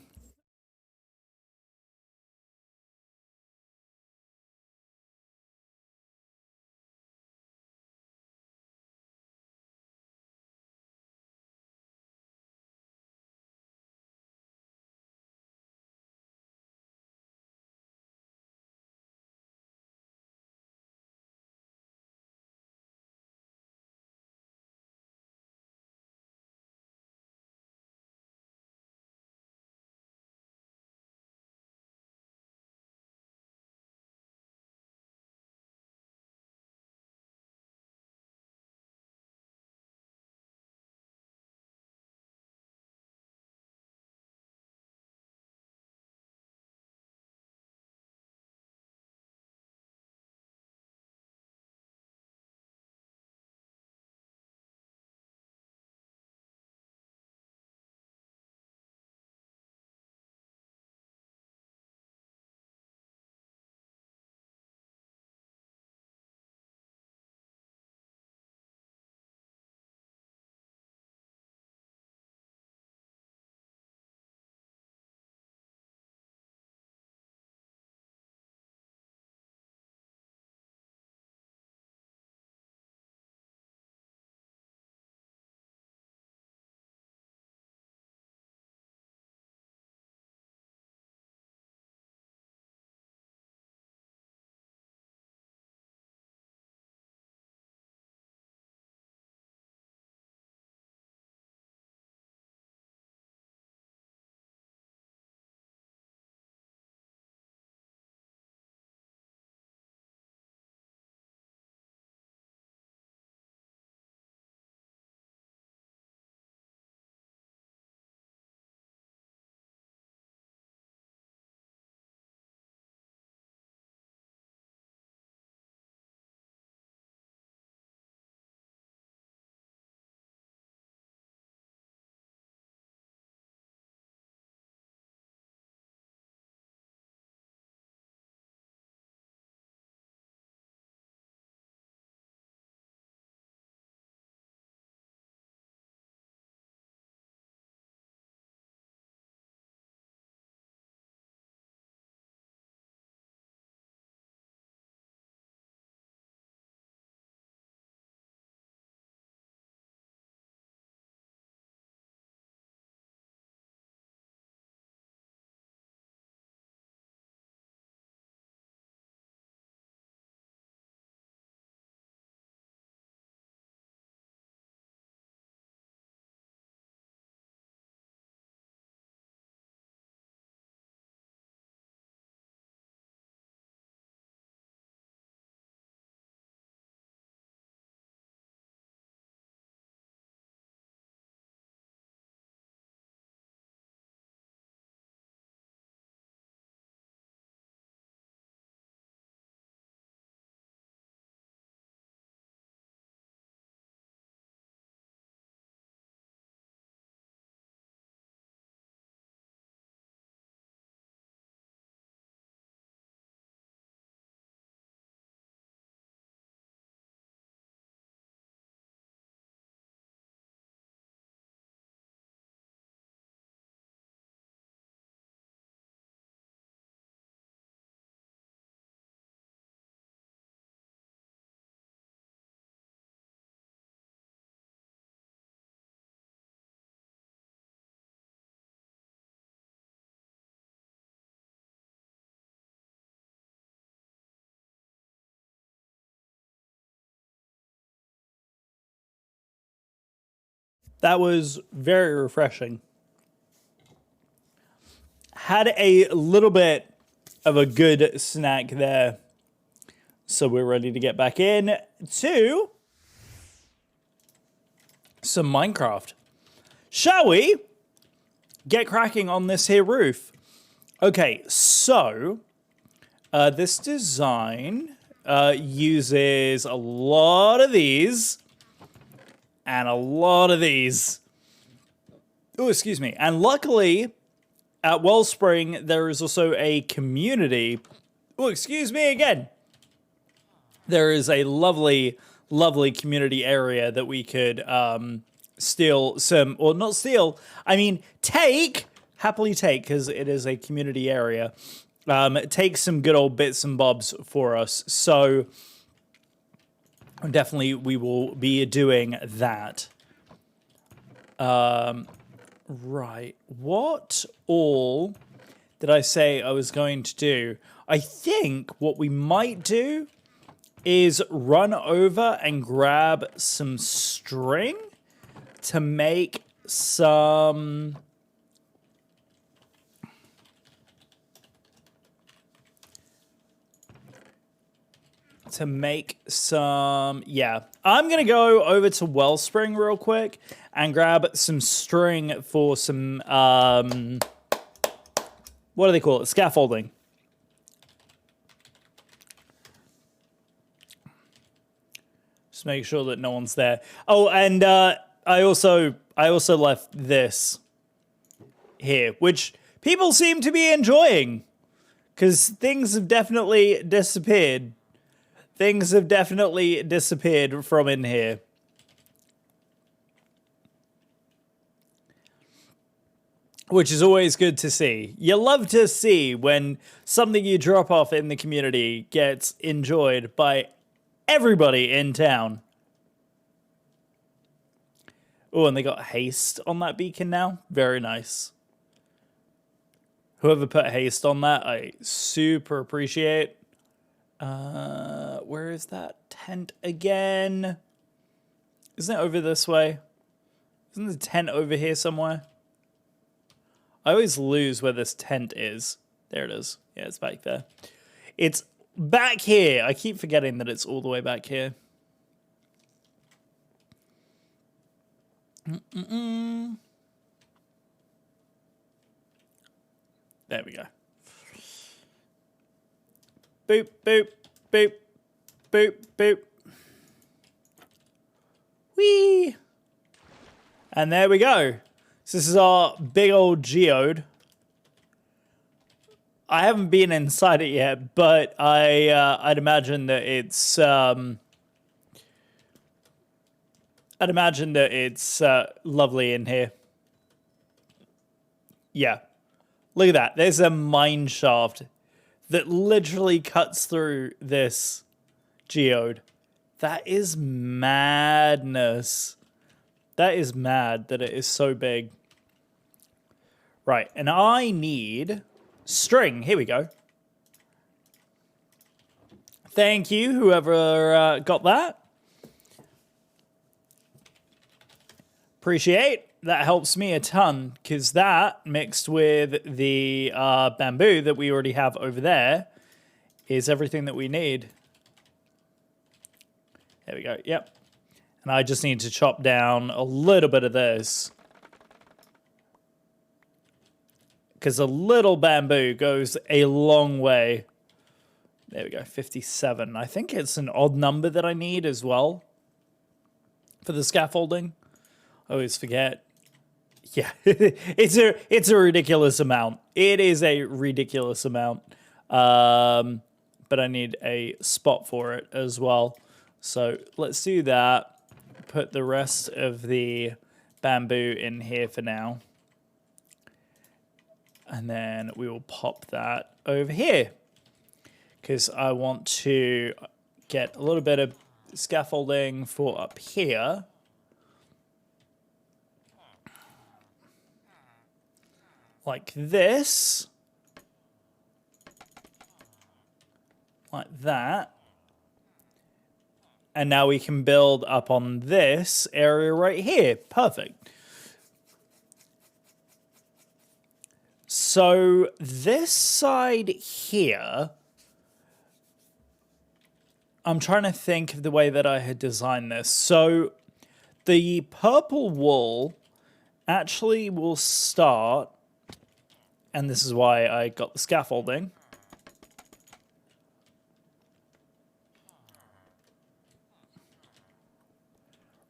That was very refreshing. Had a little bit of a good snack there. So we're ready to get back in to some Minecraft. Shall we get cracking on this here roof? Okay, so this design uses a lot of these and a lot of these. Oh, excuse me. And luckily, at Wellspring, there is also a community. Oh, excuse me again. There is a lovely, lovely community area that we could steal some, or not steal, I mean, happily take, because it is a community area, take some good old bits and bobs for us. So definitely we will be doing that. Right. What all did I say I was going to do? I think what we might do is run over and grab some string to make some... yeah. I'm going to go over to Wellspring real quick and grab some string for some, what do they call it? Scaffolding. Just make sure that no one's there. Oh, and I also left this here, which people seem to be enjoying, because things have definitely disappeared. Things have definitely disappeared from in here. Which is always good to see. You love to see when something you drop off in the community gets enjoyed by everybody in town. Oh, and they got haste on that beacon now. Very nice. Whoever put haste on that, I super appreciate. Where is that tent again? Isn't it over this way? Isn't the tent over here somewhere? I always lose where this tent is. There it is. Yeah, it's back there. It's back here. I keep forgetting that it's all the way back here. There we go. Boop, boop, boop, boop, boop. Whee! And there we go. So this is our big old geode. I haven't been inside it yet, but I'd imagine that it's lovely in here. Yeah. Look at that. There's a mine shaft that literally cuts through this geode. That is madness. That is mad that it is so big. Right, and I need string. Here we go. Thank you, whoever got that. Appreciate. That helps me a ton, because that, mixed with the bamboo that we already have over there, is everything that we need. There we go, yep. And I just need to chop down a little bit of this, because a little bamboo goes a long way. There we go, 57. I think it's an odd number that I need as well for the scaffolding. I always forget. Yeah, it's a ridiculous amount. It is a ridiculous amount. But I need a spot for it as well. So let's do that. Put the rest of the bamboo in here for now. And then we will pop that over here, because I want to get a little bit of scaffolding for up here. Like this. Like that. And now we can build up on this area right here. Perfect. So this side here, I'm trying to think of the way that I had designed this. So the purple wool actually will start, and this is why I got the scaffolding.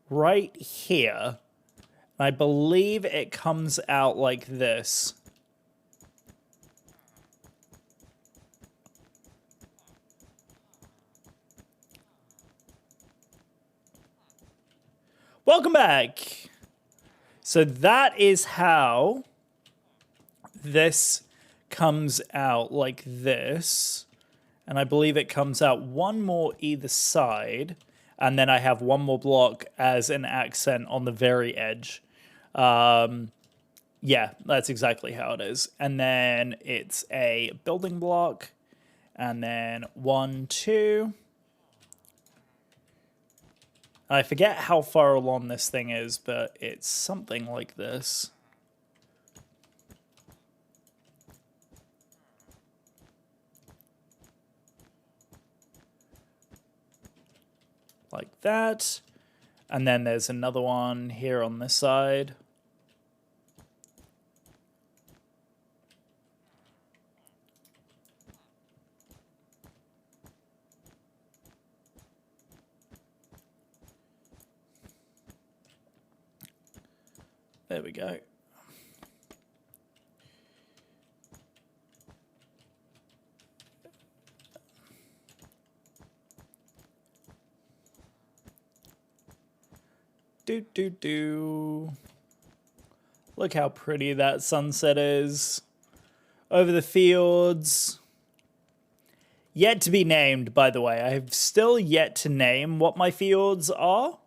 Right here. I believe it comes out like this. Welcome back. So that is how this comes out like this. And I believe it comes out one more either side. And then I have one more block as an accent on the very edge. Yeah, that's exactly how it is. And then it's a building block. And then 1, 2. I forget how far along this thing is, but it's something like this. Like that. And then there's another one here on this side. There we go. Look how pretty that sunset is. Over the fields. Yet to be named, by the way. I have still yet to name what my fields are.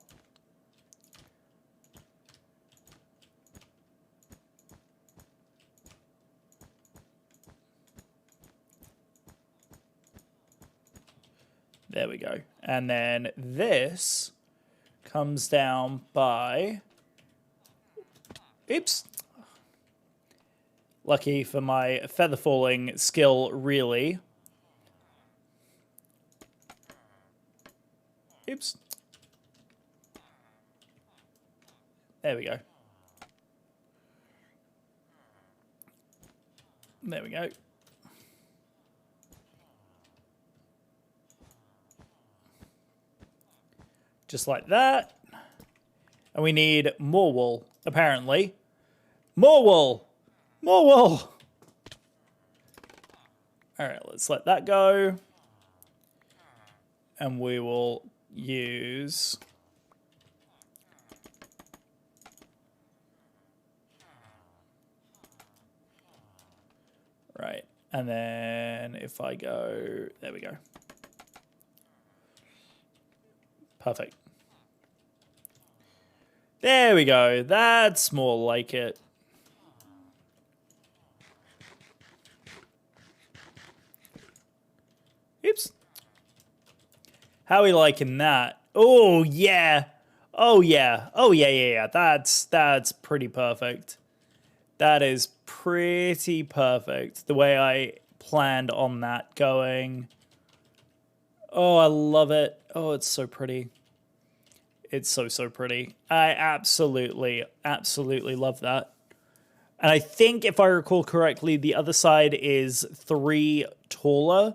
There we go. And then this comes down by... Oops. Lucky for my feather falling skill, really. Oops. There we go. There we go. Just like that. And we need more wool, apparently. More wool! More wool! Alright, let's let that go. And we will use... Right. And then if I go... There we go. Perfect. There we go. That's more like it. Oops. How are we liking that? Oh, yeah. Oh, yeah. Oh, yeah. That's pretty perfect. That is pretty perfect. The way I planned on that going. Oh, I love it. Oh, it's so pretty. It's so pretty. I absolutely love that. And I think, if I recall correctly, the other side is 3 taller.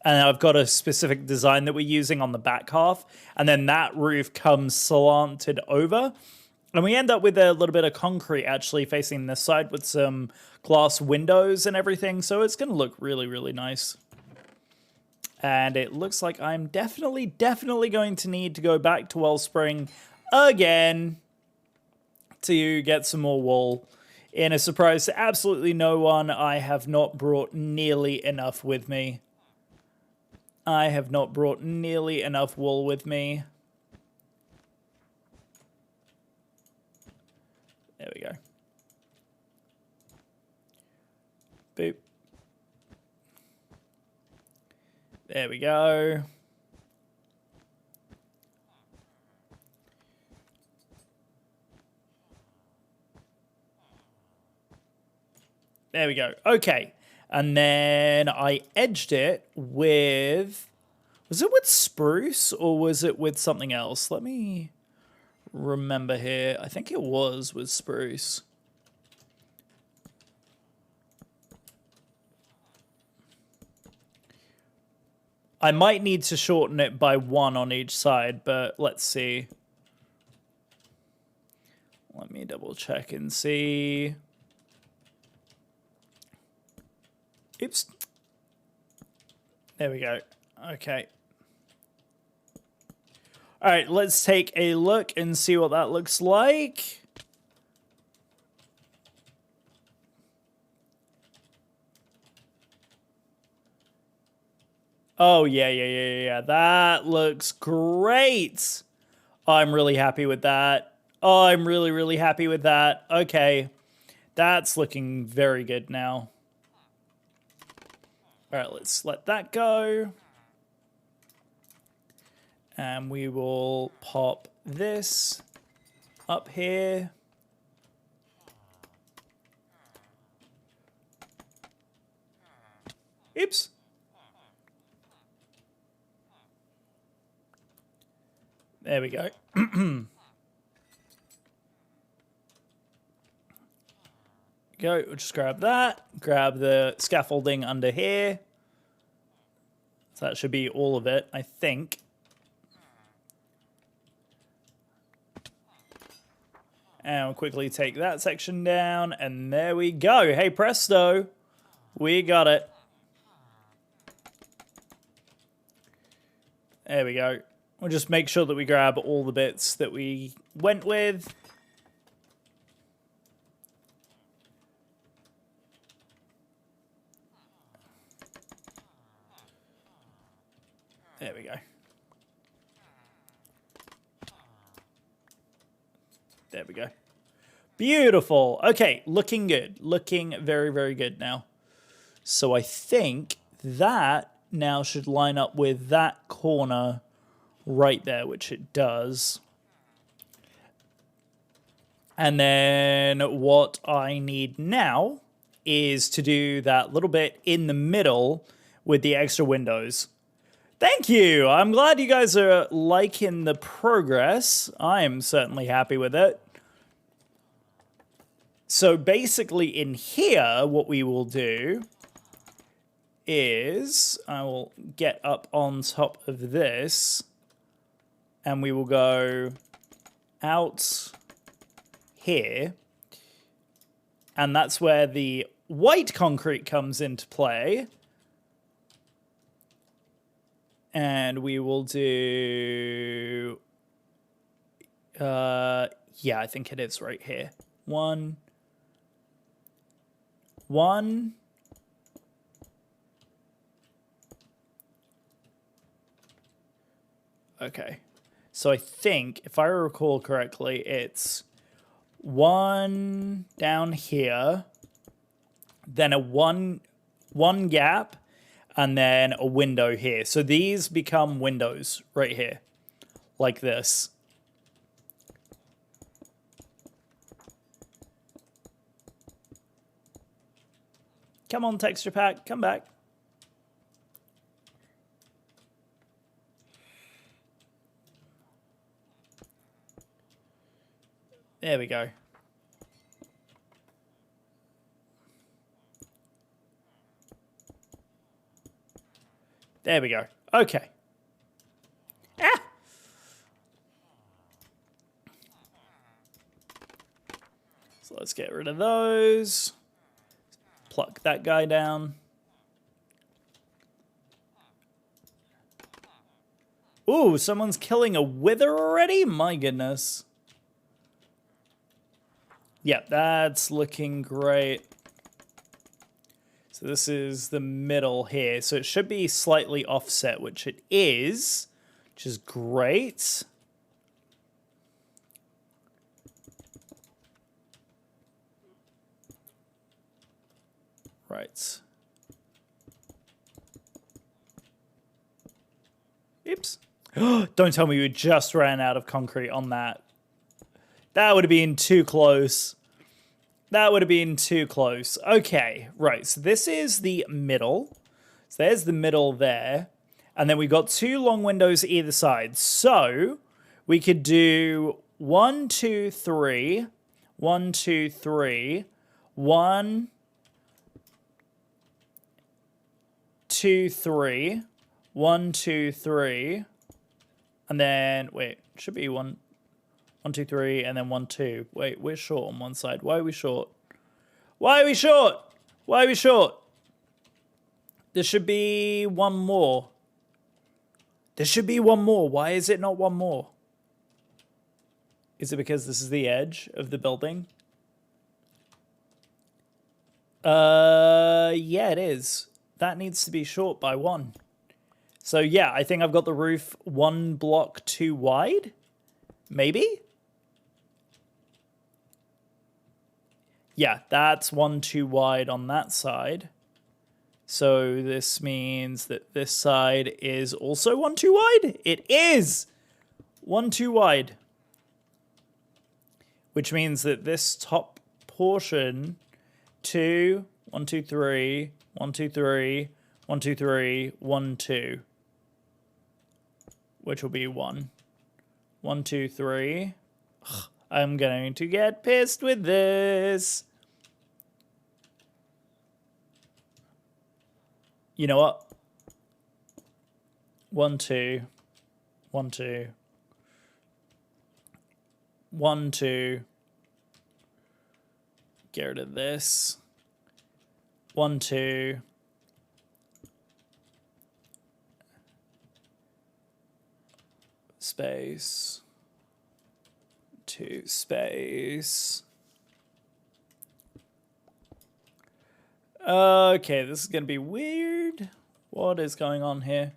And I've got a specific design that we're using on the back half. And then that roof comes slanted over. And we end up with a little bit of concrete actually facing this side with some glass windows and everything. So it's going to look really nice. And it looks like I'm definitely going to need to go back to Wellspring again to get some more wool. In a surprise to absolutely no one, I have not brought nearly enough with me. I have not brought nearly enough wool with me. There we go. Boop. There we go. There we go. Okay. And then I edged it with... Was it with spruce or was it with something else? Let me remember here. I think it was with spruce. I might need to shorten it by 1 on each side, but let's see. Let me double check and see. Oops. There we go. Okay. All right, let's take a look and see what that looks like. Oh, yeah. That looks great. I'm really happy with that. Oh, I'm really happy with that. Okay. That's looking very good now. All right, let's let that go. And we will pop this up here. Oops. There we go. We'll just grab that. Grab the scaffolding under here. So that should be all of it, I think. And we'll quickly take that section down, and there we go. Hey, presto. We got it. There we go. We'll just make sure that we grab all the bits that we went with. There we go. There we go. Beautiful. Okay, looking good. Looking very good now. So I think that now should line up with that corner right there, which it does. And then what I need now is to do that little bit in the middle with the extra windows. Thank you. I'm glad you guys are liking the progress. I am certainly happy with it. So basically in here, what we will do is I will get up on top of this and we will go out here. And that's where the white concrete comes into play. And we will do, yeah, I think it is right here. One. Okay. So I think, if I recall correctly, it's 1 down here, then a one gap, and then a window here. So these become windows right here, like this. Come on, texture pack, come back. There we go. There we go. Okay. Ah! So let's get rid of those. Pluck that guy down. Ooh, someone's killing a wither already? My goodness. Yep, that's looking great. So this is the middle here. So it should be slightly offset, which it is, which is great. Right. Oops. Don't tell me we just ran out of concrete on that. That would have been too close. That would have been too close. Okay, right. So this is the middle. So there's the middle there. And then we got 2 long windows either side. So we could do 1, 2, 3, 1, 2, 3, 1, 2, 3, 1, 2, 3, and then wait, should be 1, 1, 2, 3, and then 1, 2. Wait, we're short on one side. Why are we short? Why are we short? Why are we short? There should be one more. There should be one more. Why is it not one more? Is it because this is the edge of the building? Yeah, it is. That needs to be short by 1. So yeah, I think I've got the roof 1 block too wide. Maybe? Yeah, that's 1 too wide on that side. So this means that this side is also 1 too wide? It is 1 too wide. Which means that this top portion, 2, 1, 2, 3, 1, 2, 3, 1, 2, 3, 1, 2. Which will be 1. 1, 2, 3. Ugh, I'm going to get pissed with this. You know what? 1, 2, 1, 2, 1, 2. Get rid of this. 1, 2. Space. 2 space. Okay, this is going to be weird. What is going on here?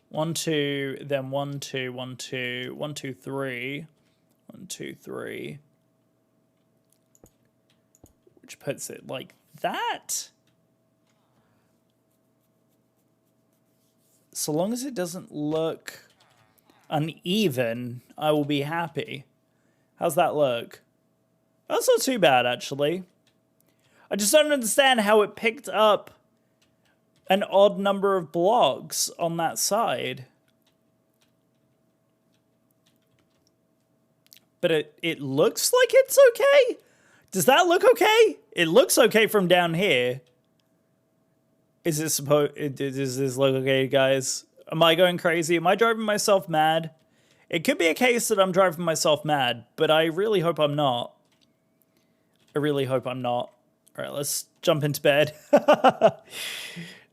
1, 2, then 1, 2, 1, 2, 1, 2, 3, 1, 2, 3. Which puts it like that. So long as it doesn't look uneven, I will be happy. How's that look? That's not too bad, actually. I just don't understand how it picked up an odd number of blocks on that side. But it looks like it's okay. Does that look okay? It looks okay from down here. Does this look okay, guys? Am I going crazy? Am I driving myself mad? It could be a case that I'm driving myself mad, but I really hope I'm not. I really hope I'm not. All right, let's jump into bed.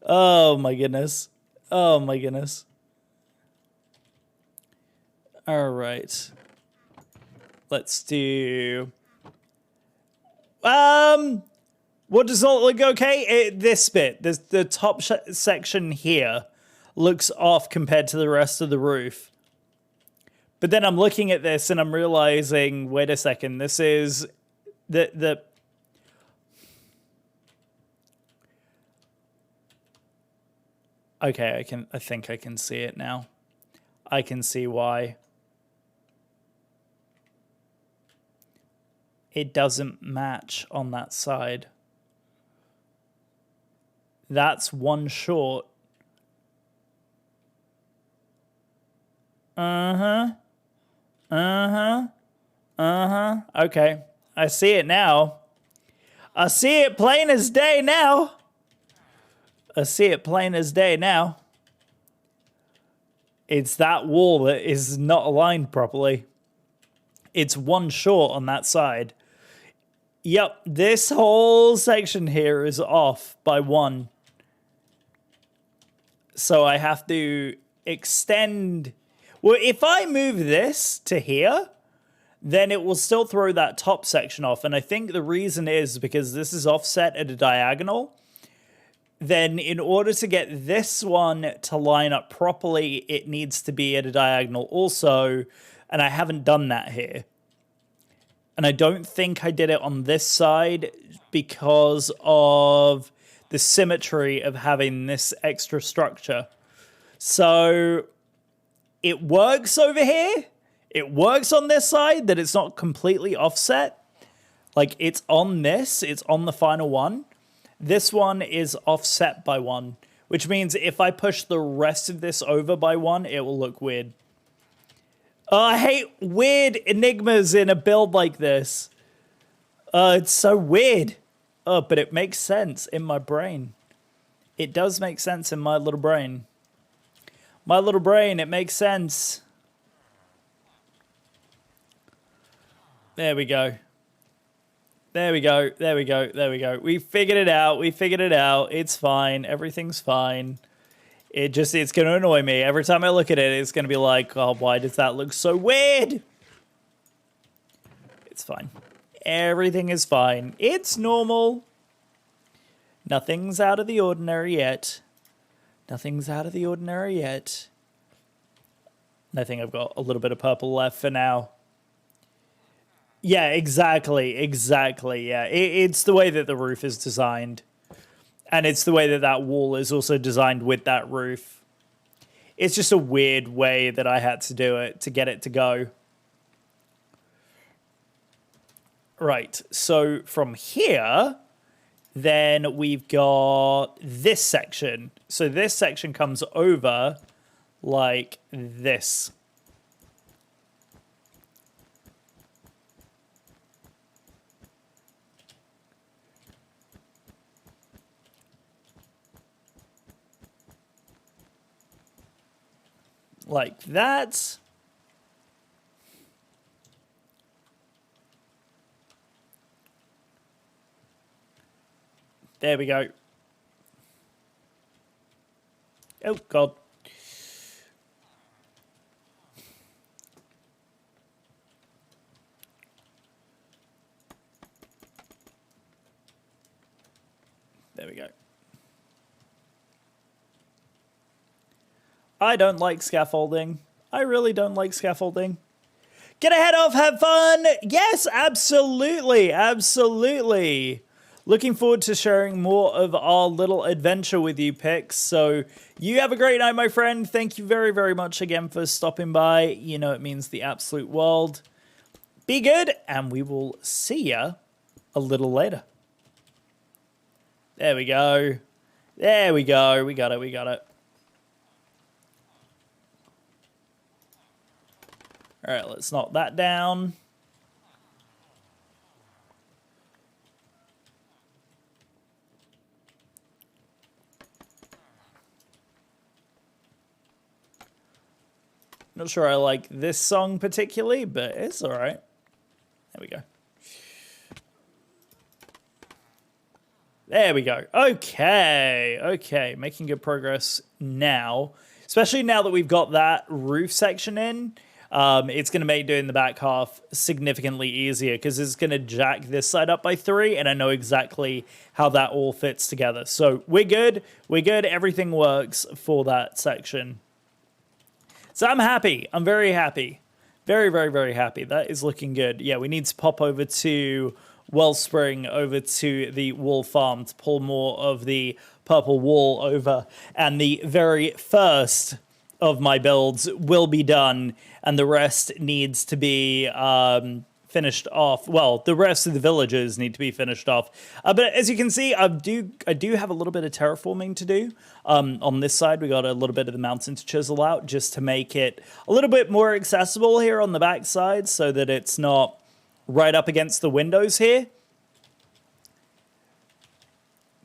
Oh my goodness. Oh my goodness. All right. Let's do... what does it look okay? This bit, the top section here looks off compared to the rest of the roof. But then I'm looking at this and I'm realizing, wait a second, this is the okay, I think I can see it now. I can see why. It doesn't match on that side. That's 1 short. Uh-huh. Uh-huh. Uh-huh. Okay. I see it now. I see it plain as day now. I see it plain as day now. It's that wall that is not aligned properly. It's 1 short on that side. Yep, this whole section here is off by 1. So I have to extend... Well, if I move this to here, then it will still throw that top section off. And I think the reason is because this is offset at a diagonal. Then in order to get this one to line up properly, it needs to be at a diagonal also. And I haven't done that here. And I don't think I did it on this side because of the symmetry of having this extra structure. So it works over here. It works on this side that it's not completely offset. Like, it's on this. It's on the final one. This one is offset by 1, which means if I push the rest of this over by 1, it will look weird. Oh, I hate weird enigmas in a build like this. It's so weird. Oh, but it makes sense in my brain. It does make sense in my little brain. My little brain, it makes sense. There we go. There we go. There we go. There we go. We figured it out. We figured it out. It's fine. Everything's fine. It's going to annoy me. Every time I look at it, it's going to be like, oh, why does that look so weird? It's fine. Everything is fine. It's normal. Nothing's out of the ordinary yet. Nothing's out of the ordinary yet. I think I've got a little bit of purple left for now. Yeah, exactly. Exactly, yeah. It's the way that the roof is designed. And it's the way that that wall is also designed with that roof. It's just a weird way that I had to do it to get it to go. Right, so from here, then we've got this section. So this section comes over like this. Like that. There we go. Oh, God. There we go. I don't like scaffolding. I really don't like scaffolding. Get ahead of, have fun. Yes, absolutely. Absolutely. Looking forward to sharing more of our little adventure with you, Pix. So you have a great night, my friend. Thank you very, very much again for stopping by. You know, it means the absolute world. Be good, and we will see ya a little later. There we go. There we go. We got it. We got it. All right, let's knock that down. Not sure I like this song particularly, but it's all right. There we go. There we go. Okay. Okay. Making good progress now. Especially now that we've got that roof section in. It's going to make doing the back half significantly easier because it's going to jack this side up by 3, and I know exactly how that all fits together. So we're good. We're good. Everything works for that section. So I'm happy. I'm very happy. Very, very, very happy. That is looking good. Yeah, we need to pop over to Wellspring, over to the wool farm to pull more of the purple wool over. And the very first of my builds will be done, and the rest needs to be finished off. Well, the rest of the villages need to be finished off. But as you can see, I do have a little bit of terraforming to do. On this side, we got a little bit of the mountain to chisel out just to make it a little bit more accessible here on the back side so that it's not right up against the windows here.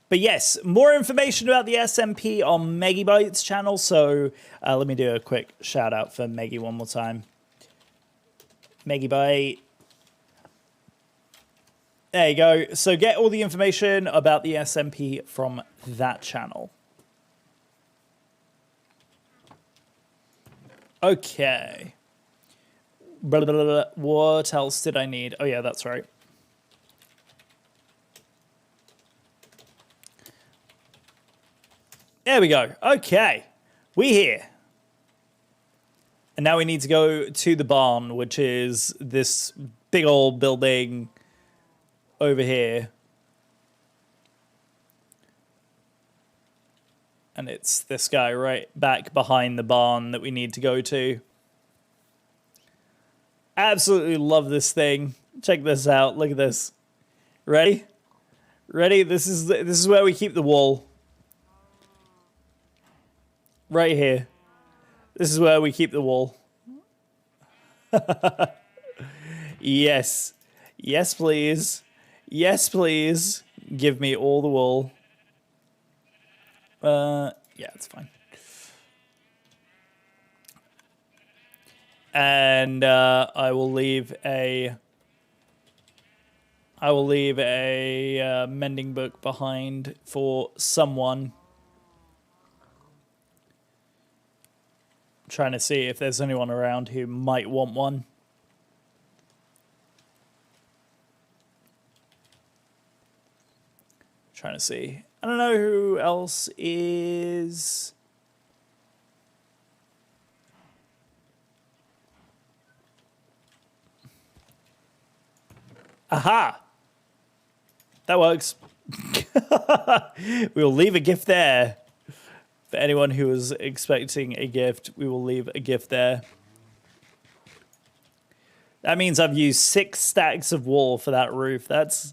But yes, more information about the SMP on Megabyte's channel. So let me do a quick shout out for Meggy one more time. Megabyte. There you go. So get all the information about the SMP from that channel. Okay. Blah, blah, blah, blah. What else did I need? Oh, yeah, that's right. There we go. Okay. We're here. And now we need to go to the barn, which is this big old building over here. And it's this guy right back behind the barn that we need to go to. Absolutely love this thing. Check this out. Look at this. Ready? Ready? This is where we keep the wool. Right here. This is where we keep the wool. Yes. Yes, please. Yes, please. Give me all the wool. Yeah, it's fine. And I will leave a mending book behind for someone. I'm trying to see if there's anyone around who might want one. Trying to see. I don't know who else is. Aha! That works. We will leave a gift there. For anyone who was expecting a gift, we will leave a gift there. That means I've used 6 stacks of wool for that roof. That's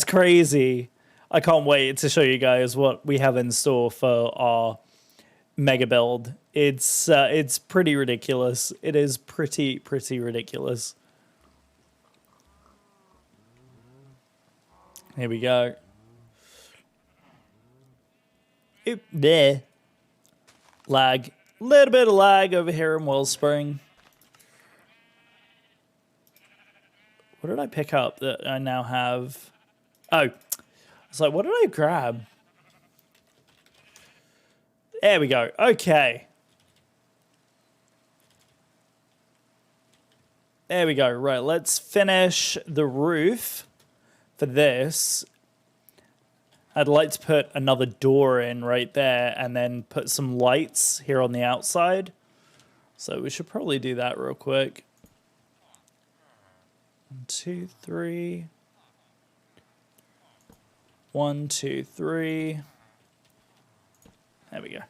crazy. I can't wait to show you guys what we have in store for our mega build. It's pretty ridiculous. It is pretty ridiculous. Here we go. Oop, there. Lag. Little bit of lag over here in Wellspring. What did I pick up that I now have? Oh. I was like, what did I grab? There we go. Okay. There we go. Right, let's finish the roof for this. I'd like to put another door in right there and then put some lights here on the outside. So we should probably do that real quick. 1, 2, 3. 1, 2, 3. There we go.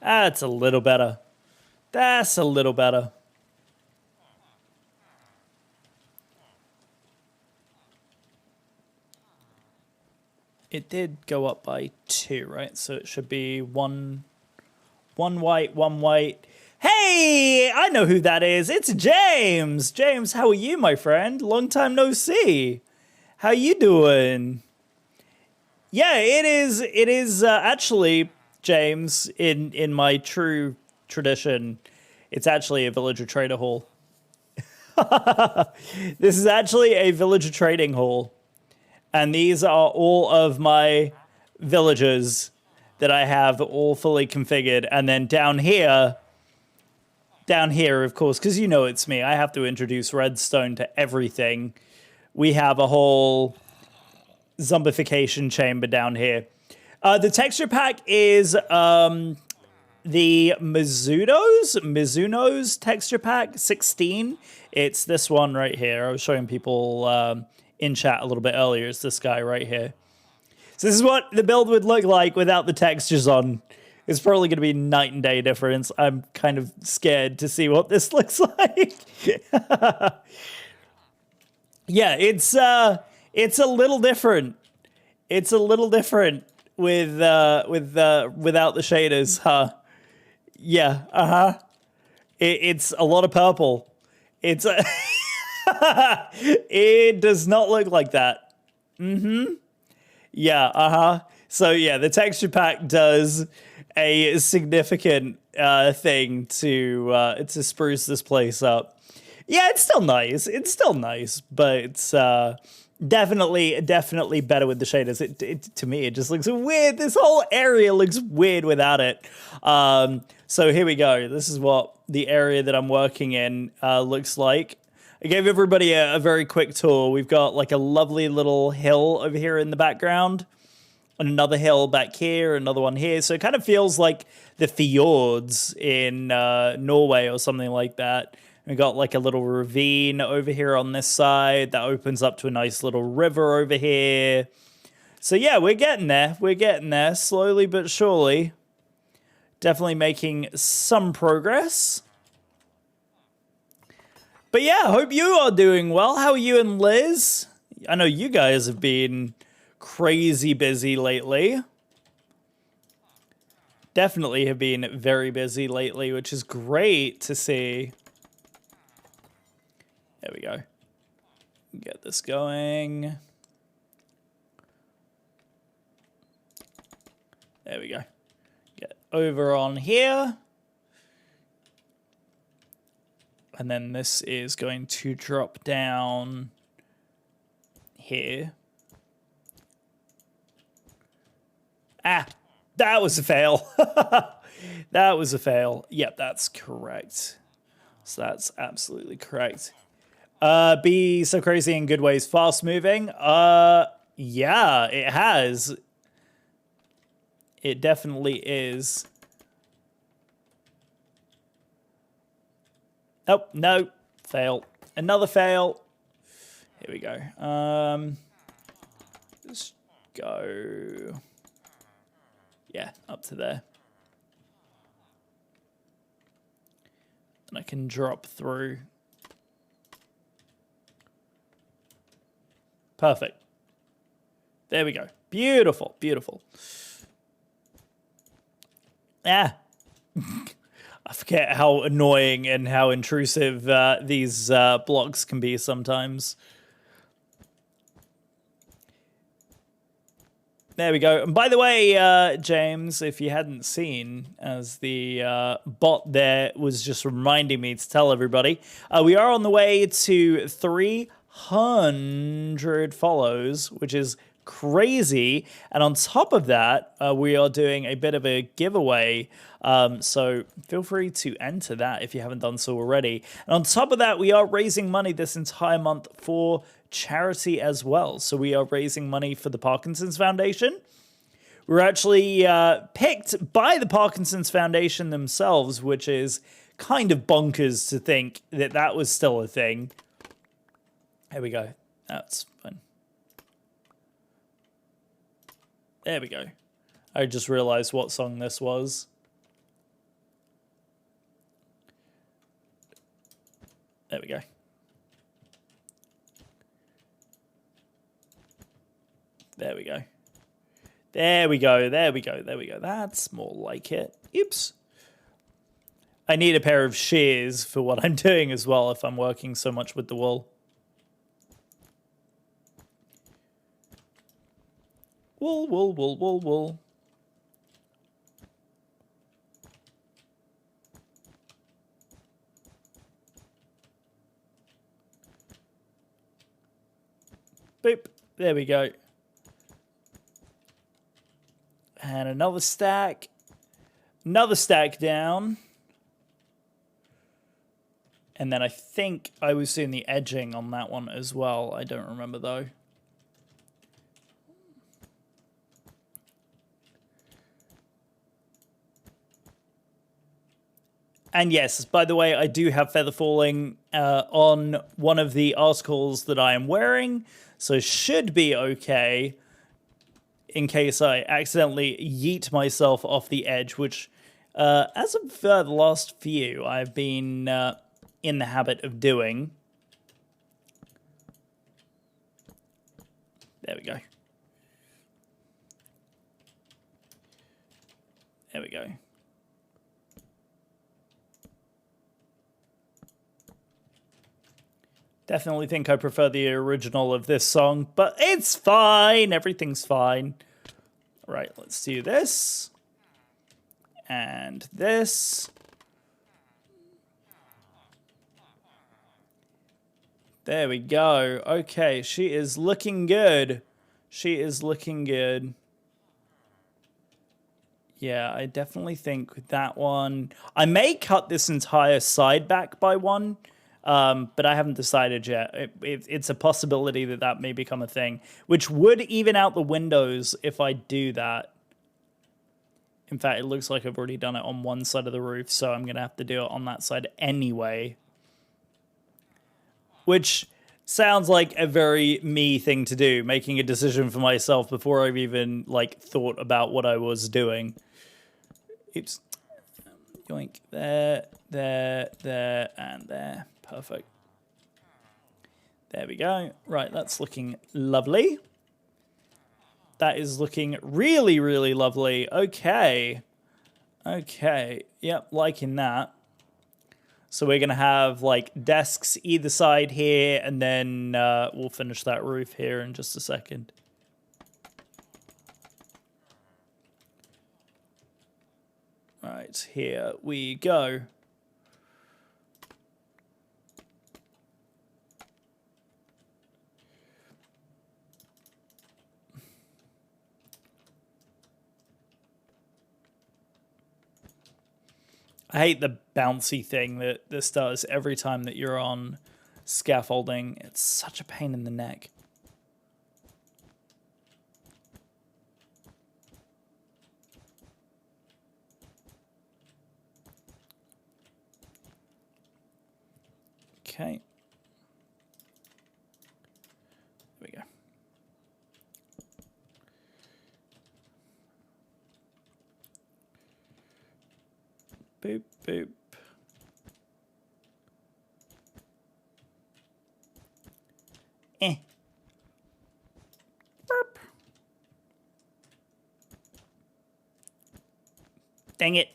That's a little better. That's a little better. It did go up by 2, right? So it should be one white, 1 white. Hey, I know who that is. It's James. James, how are you, my friend? Long time no see. How you doing? Yeah, it is actually, James, in my true tradition, it's actually a villager trader hall. This is actually a villager trading hall. And these are all of my villagers that I have all fully configured. And then down here, of course, because you know it's me, I have to introduce redstone to everything. We have a whole zombification chamber down here. The texture pack is the Mizuno's texture pack 16. It's this one right here. I was showing people in chat a little bit earlier. It's this guy right here. So this is what the build would look like without the textures on. It's probably going to be night and day difference. I'm kind of scared to see what this looks like. Yeah, it's a little different. It's a little different without the shaders, huh? Yeah, It's a lot of purple. It's a it does not look like that. Yeah, So yeah, the texture pack does a significant thing to spruce this place up. Yeah, it's still nice. But it's definitely better with the shaders. To me, it just looks weird. This whole area looks weird without it. So here we go. This is what the area that I'm working in looks like. I gave everybody a very quick tour. We've got like a lovely little hill over here in the background. And another hill back here, another one here. So it kind of feels like the fjords in Norway or something like that. We've got like a little ravine over here on this side that opens up to a nice little river over here. So yeah, we're getting there. We're getting there slowly but surely. Definitely making some progress. But yeah, hope you are doing well. How are you and Liz? I know you guys have been crazy busy lately. Definitely have been very busy lately, which is great to see. There we go. Get this going. There we go. Get over on here. And then this is going to drop down here. Ah, that was a fail. That was a fail. Yep, that's correct. So that's absolutely correct. Be so crazy in good ways, fast moving. Yeah, it has. It definitely is. Oh, no. Fail. Another fail. Here we go. Let's go. Yeah, up to there. And I can drop through. Perfect. There we go. Beautiful, beautiful. Ah. I forget how annoying and how intrusive these blocks can be sometimes. There we go. And by the way, James, if you hadn't seen, as the bot there was just reminding me to tell everybody, we are on the way to 300 follows, which is crazy. And on top of that, we are doing a bit of a giveaway. So feel free to enter that if you haven't done so already. And on top of that, we are raising money this entire month for charity as well. So we are raising money for the Parkinson's Foundation. We're actually picked by the Parkinson's Foundation themselves, which is kind of bonkers to think that that was still a thing. There we go. That's fun. There we go. I just realized what song this was. There we go. There we go. There we go. There we go. There we go. That's more like it. Oops. I need a pair of shears for what I'm doing as well if I'm working so much with the wool. Wool, wool, wool, wool, wool. Boop. There we go. And another stack. Another stack down. And then I think I was doing the edging on that one as well. I don't remember though. And yes, by the way, I do have feather falling on one of the articles that I am wearing, so should be okay in case I accidentally yeet myself off the edge, which as of the last few, I've been in the habit of doing. There we go. There we go. Definitely think I prefer the original of this song, but it's fine. Everything's fine. All right, let's do this. And this. There we go. Okay, she is looking good. She is looking good. Yeah, I definitely think that one... I may cut this entire side back by one. But I haven't decided yet. It's a possibility that that may become a thing, which would even out the windows if I do that. In fact, it looks like I've already done it on one side of the roof, so I'm going to have to do it on that side anyway. Which sounds like a very me thing to do, making a decision for myself before I've even, like, thought about what I was doing. Oops. Yoink. There, there, there, and there. Perfect. There we go. Right, that's looking lovely. That is looking really, really lovely. Okay. Okay. Yep, liking that. So we're going to have like desks either side here, and then we'll finish that roof here in just a second. Right, here we go. I hate the bouncy thing that this does every time that you're on scaffolding. It's such a pain in the neck. Okay. There we go. Boop, boop. Burp. Dang it.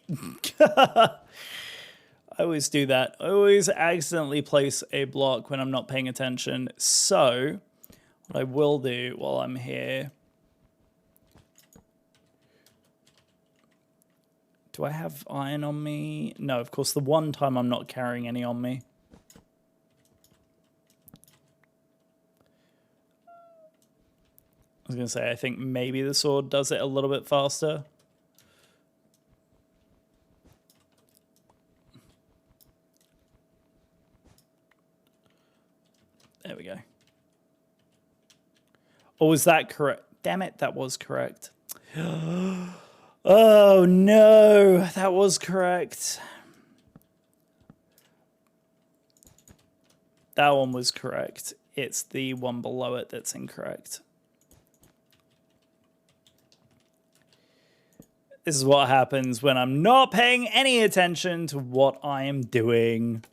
I always do that. I always accidentally place a block when I'm not paying attention. So, what I will do while I'm here... Do I have iron on me? No, of course, the one time I'm not carrying any on me. I was going to say, I think maybe the sword does it a little bit faster. There we go. Or was that correct? Damn it, that was correct. Oh, no, that was correct. That one was correct. It's the one below it that's incorrect. This is what happens when I'm not paying any attention to what I am doing.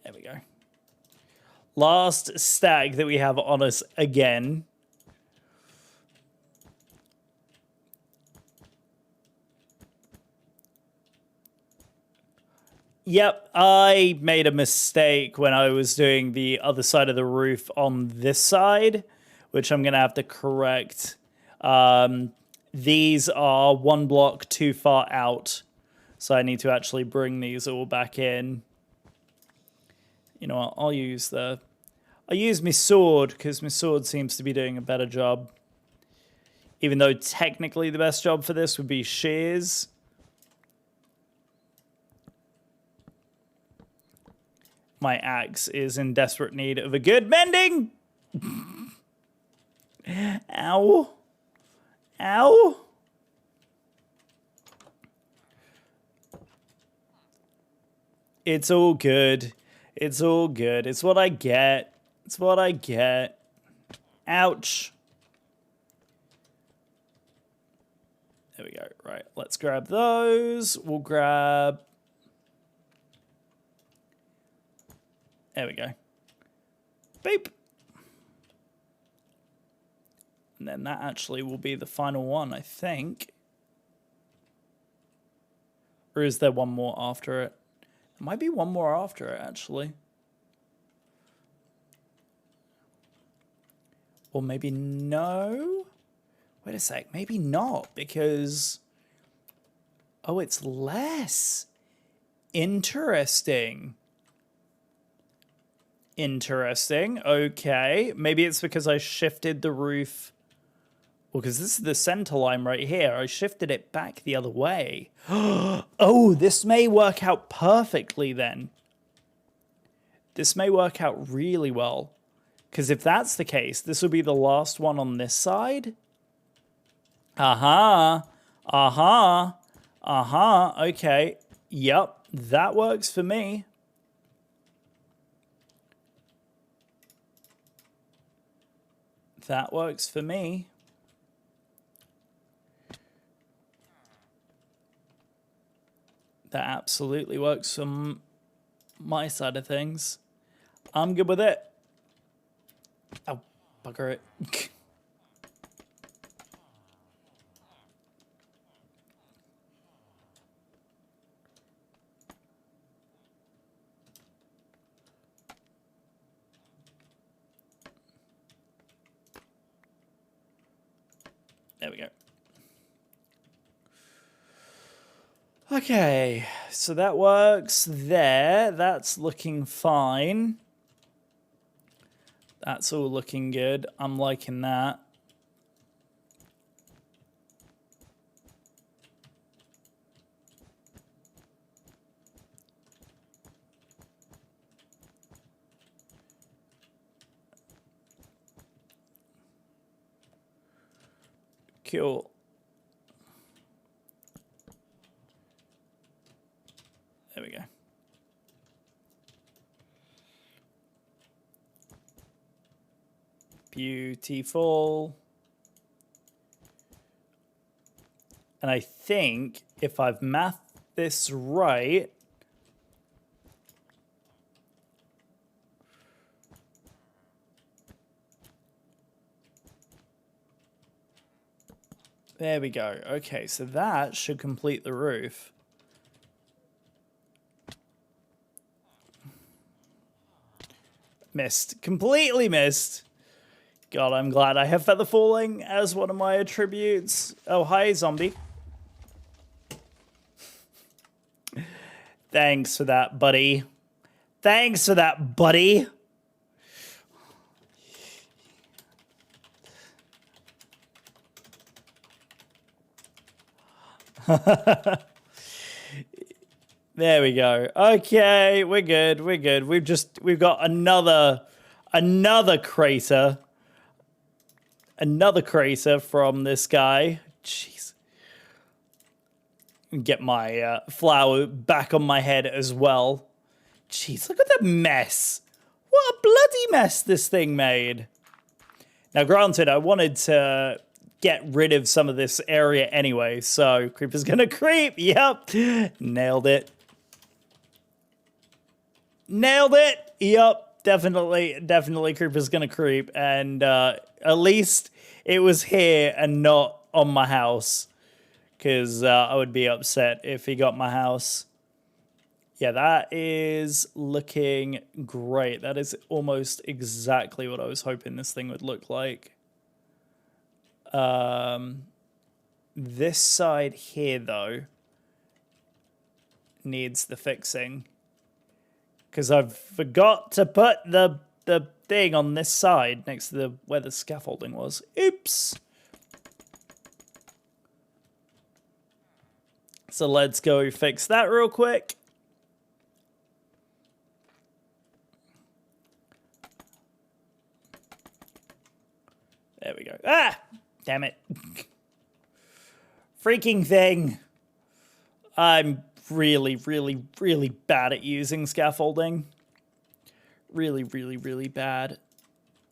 There we go. Last stack that we have on us again. Yep, I made a mistake when I was doing the other side of the roof on this side, which I'm going to have to correct. These are one block too far out, so I need to actually bring these all back in. You know what, I'll use my sword, because my sword seems to be doing a better job. Even though technically the best job for this would be shears. My axe is in desperate need of a good mending. Ow. Ow. It's all good. It's all good. It's what I get. It's what I get. Ouch. There we go. Right, let's grab those. We'll grab... There we go. Beep. And then that actually will be the final one, I think. Or is there one more after it? There might be one more after it, actually. Or maybe no? Wait a sec. Maybe not, because... Oh, it's less. Interesting. Interesting. Okay. Maybe it's because I shifted the roof. Well, because this is the center line right here. I shifted it back the other way. Oh, this may work out perfectly then. This may work out really well. Because if that's the case, this will be the last one on this side. Aha. Aha. Aha. Okay. Yep. That works for me. That works for me. That absolutely works from my side of things. I'm good with it. Oh, bugger it. There we go. Okay, so that works there. That's looking fine. That's all looking good. I'm liking that. Cool. There we go. Beautiful. And I think if I've mathed this right, there we go. Okay, so that should complete the roof. Missed. Completely missed. God, I'm glad I have feather falling as one of my attributes. Oh, hi, zombie. Thanks for that, buddy. Thanks for that, buddy. There we go. Okay, we're good. We're good. We've got another crater. Another crater from this guy. Jeez. Get my flower back on my head as well. Jeez, look at the mess. What a bloody mess this thing made. Now, granted, I wanted to get rid of some of this area anyway, so creeper's gonna creep. Yep. Nailed it. Nailed it. Yep. Definitely creeper's gonna creep. And at least it was here and not on my house. Because I would be upset if he got my house. Yeah, that is looking great. That is almost exactly what I was hoping this thing would look like. This side here, though, needs the fixing. Because I forgot to put the thing on this side next to where the scaffolding was. Oops. So let's go fix that real quick. There we go. Ah! Damn it. Freaking thing. I'm really bad at using scaffolding. Really bad.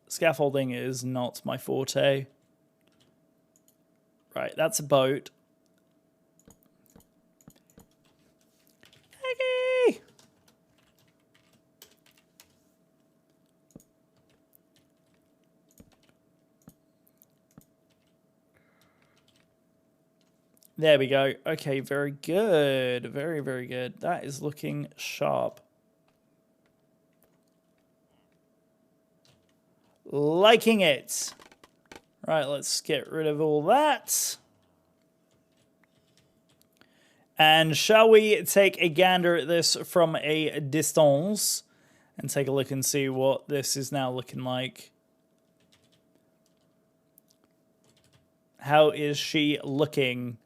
Scaffolding is not my forte. Right, that's a boat. Okay. There we go. Okay, very good. Very good. That is looking sharp. Liking it. Right, let's get rid of all that. And shall we take a gander at this from a distance and take a look and see what this is now looking like? How is she looking?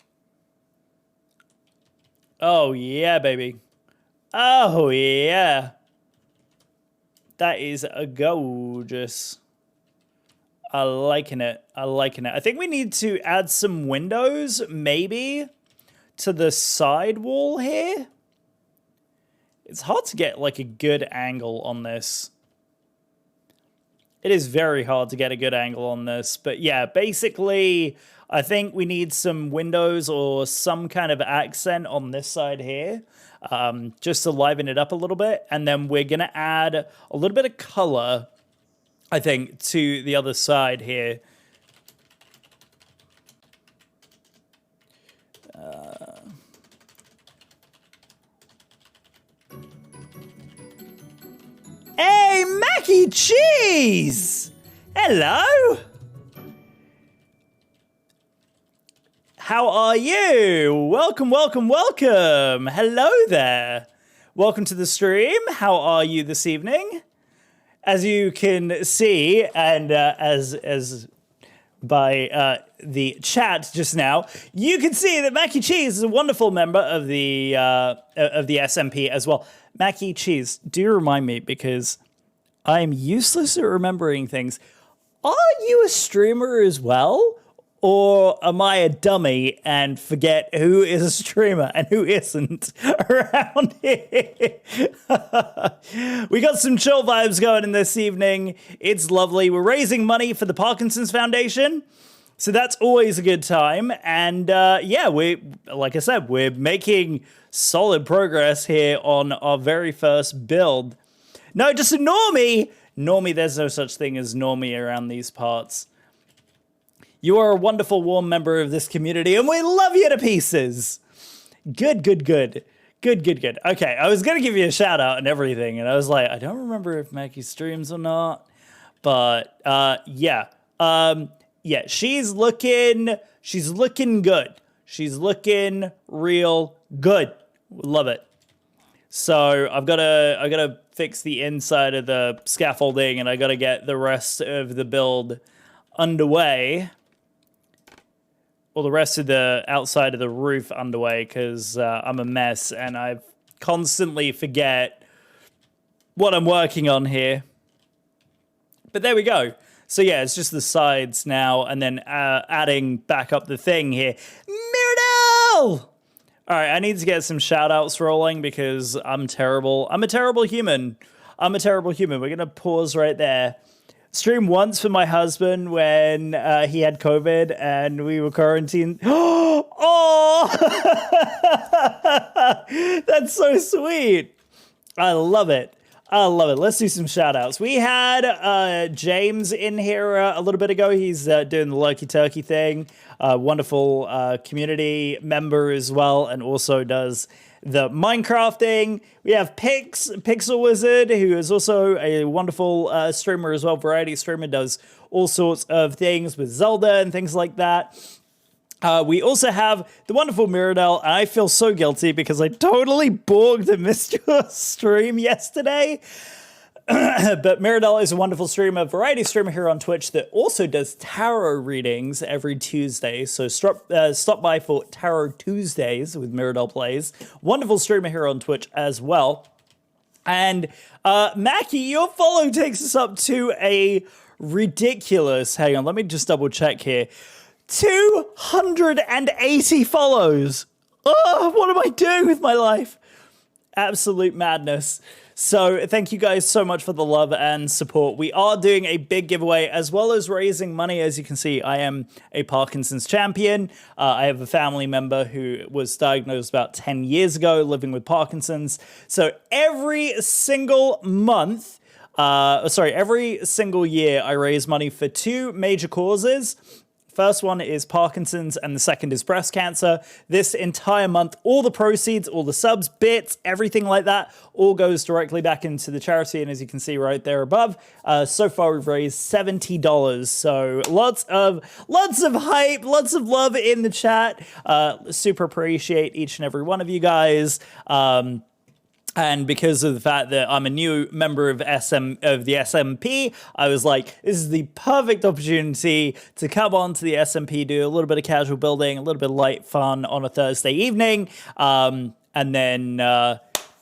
Oh, yeah, baby. Oh, yeah. That is gorgeous. I liking it. I think we need to add some windows, maybe, to the side wall here. It's hard to get, like, a good angle on this. It is very hard to get a good angle on this. But yeah, basically, I think we need some windows or some kind of accent on this side here, just to liven it up a little bit. And then we're going to add a little bit of color, I think, to the other side here. Hey, Mackie Cheese! Hello! How are you? Welcome, welcome, welcome! Hello there! Welcome to the stream. How are you this evening? As you can see, and as by the chat just now, you can see that Mackie Cheese is a wonderful member of the SMP as well. Mackie Cheese, do remind me, because I'm useless at remembering things. Are you a streamer as well? Or am I a dummy and forget who is a streamer and who isn't around here? We got some chill vibes going in this evening. It's lovely. We're raising money for the Parkinson's Foundation. So that's always a good time. And yeah, like I said, we're making solid progress here on our very first build. No, just a normie. Normie, there's no such thing as normie around these parts. You are a wonderful, warm member of this community, and we love you to pieces. Good, good, good. Good, good, good. Okay, I was going to give you a shout out and everything, and I was like, I don't remember if Mackie streams or not. But, yeah. Yeah, she's looking good. She's looking real good. Love it. So I've got to fix the inside of the scaffolding, and I got to get the rest of the build underway. Well, the rest of the outside of the roof underway, because I'm a mess and I constantly forget what I'm working on here. But there we go. So yeah, it's just the sides now, and then adding back up the thing here. Miradel! All right, I need to get some shout-outs rolling because I'm terrible. I'm a terrible human. I'm a terrible human. We're going to pause right there. Stream once for my husband when he had COVID and we were quarantined. Oh! That's so sweet. I love it. I love it. Let's do some shout outs. We had James in here a little bit ago. He's doing the Loki Turkey thing. Wonderful community member as well, and also does the Minecraft thing. We have Pixel Wizard, who is also a wonderful streamer as well. Variety streamer, does all sorts of things with Zelda and things like that. We also have the wonderful Miradel, and I feel so guilty because I totally borged and missed your stream yesterday. But Miradel is a wonderful streamer, variety streamer here on Twitch that also does tarot readings every Tuesday. So stop by for Tarot Tuesdays with Miradel Plays. Wonderful streamer here on Twitch as well. And Mackie, your follow takes us up to a ridiculous, hang on, let me just double check here. 280 follows. Oh, what am I doing with my life? Absolute madness. So thank you guys so much for the love and support. We are doing a big giveaway as well as raising money. As you can see, I am a Parkinson's champion. I have a family member who was diagnosed about 10 years ago living with Parkinson's. So every single month, every single year, I raise money for two major causes. First one is Parkinson's, and the second is breast cancer. This entire month, all the proceeds, all the subs, bits, everything like that, all goes directly back into the charity. And as you can see right there above, so far we've raised $70. So lots of hype, lots of love in the chat. Super appreciate each and every one of you guys. And because of the fact that I'm a new member of the SMP, I was like, this is the perfect opportunity to come on to the SMP, do a little bit of casual building, a little bit of light fun on a Thursday evening, and then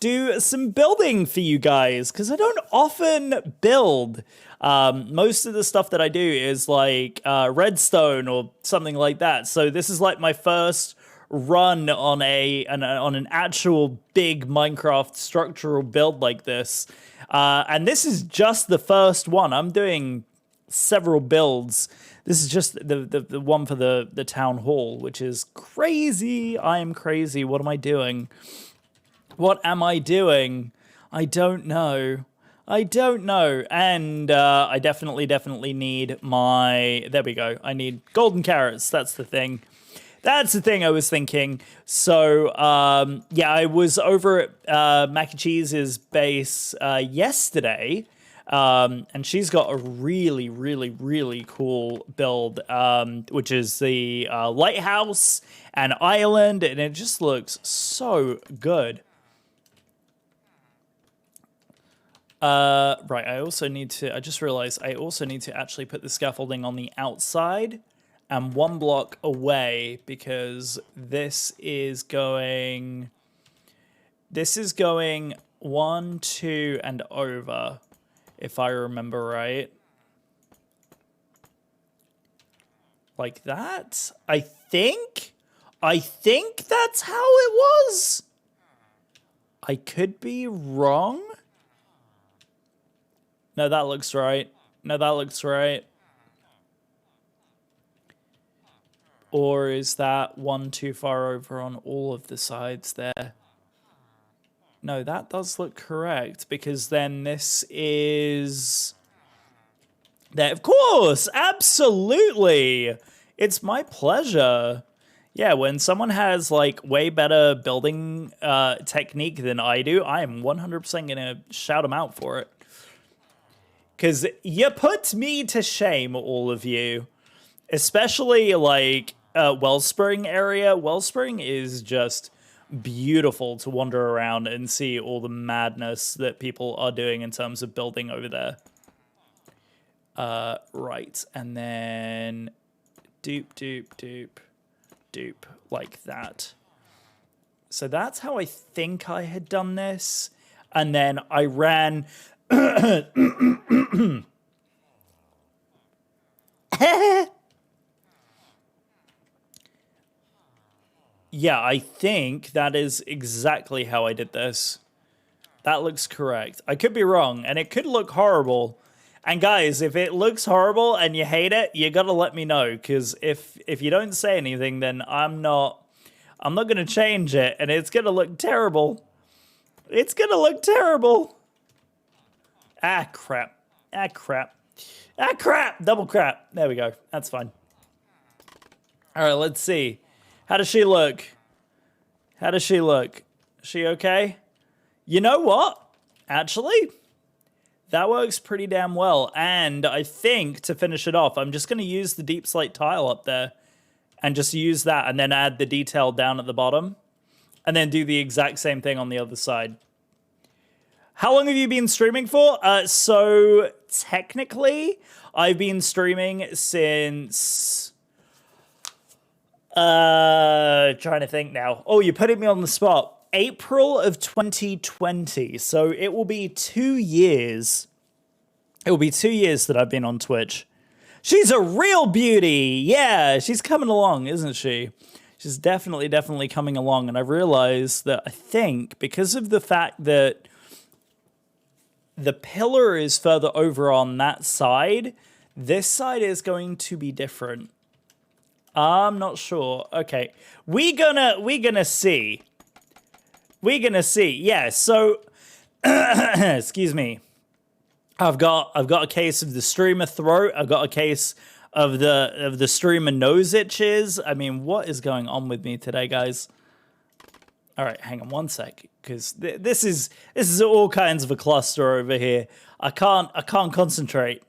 do some building for you guys, because I don't often build. Most of the stuff that I do is like redstone or something like that. So this is like my first run on an actual big Minecraft structural build like this, and this is just the first one. I'm doing several builds. This is just the one for the town hall, which is crazy. I am crazy. What am I doing? What am I doing? I don't know. I don't know. And I definitely need my... There we go. I need golden carrots. That's the thing. That's the thing I was thinking. So, yeah, I was over at Mac and Cheese's base yesterday. And she's got a really cool build, which is the lighthouse and island. And it just looks so good. Right, I also need to... I just realized I also need to actually put the scaffolding on the outside and 1 block away, because this is going 1, 2, and over, if I remember right. Like that? I think that's how it was. I could be wrong. No, that looks right. No, that looks right. Or is that 1 too far over on all of the sides there? No, that does look correct, because then this is... There, of course, absolutely. It's my pleasure. Yeah, when someone has, like, way better building technique than I do, I am 100% going to shout them out for it. Because you put me to shame, all of you. Especially, like... Wellspring area. Wellspring is just beautiful to wander around and see all the madness that people are doing in terms of building over there. Right, and then dupe, like that. So that's how I think I had done this. And then I ran... Yeah, I think that is exactly how I did this. That looks correct. I could be wrong, and it could look horrible. And guys, if it looks horrible and you hate it, you gotta let me know, because if you don't say anything, then I'm not gonna change it, and it's gonna look terrible. It's gonna look terrible. Ah, crap. Ah, crap. Ah, crap! Double crap. There we go. That's fine. All right, let's see. How does she look? How does she look? Is she okay? You know what? Actually, that works pretty damn well. And I think to finish it off, I'm just going to use the deep slate tile up there and just use that and then add the detail down at the bottom and then do the exact same thing on the other side. How long have you been streaming for? So technically, I've been streaming since... trying to think now. Oh, you're putting me on the spot. April of 2020. So it will be 2 years. It will be 2 years that I've been on Twitch. She's a real beauty. Yeah, she's coming along, isn't she? She's definitely coming along. And I realized that I think because of the fact that the pillar is further over on that side, this side is going to be different. I'm not sure. Okay. We're gonna see. We're gonna see. Yeah, so excuse me. I've got a case of the streamer throat. I've got a case of the streamer nose itches. I mean, what is going on with me today, guys? All right, hang on one sec, because this is all kinds of a cluster over here. I can't concentrate.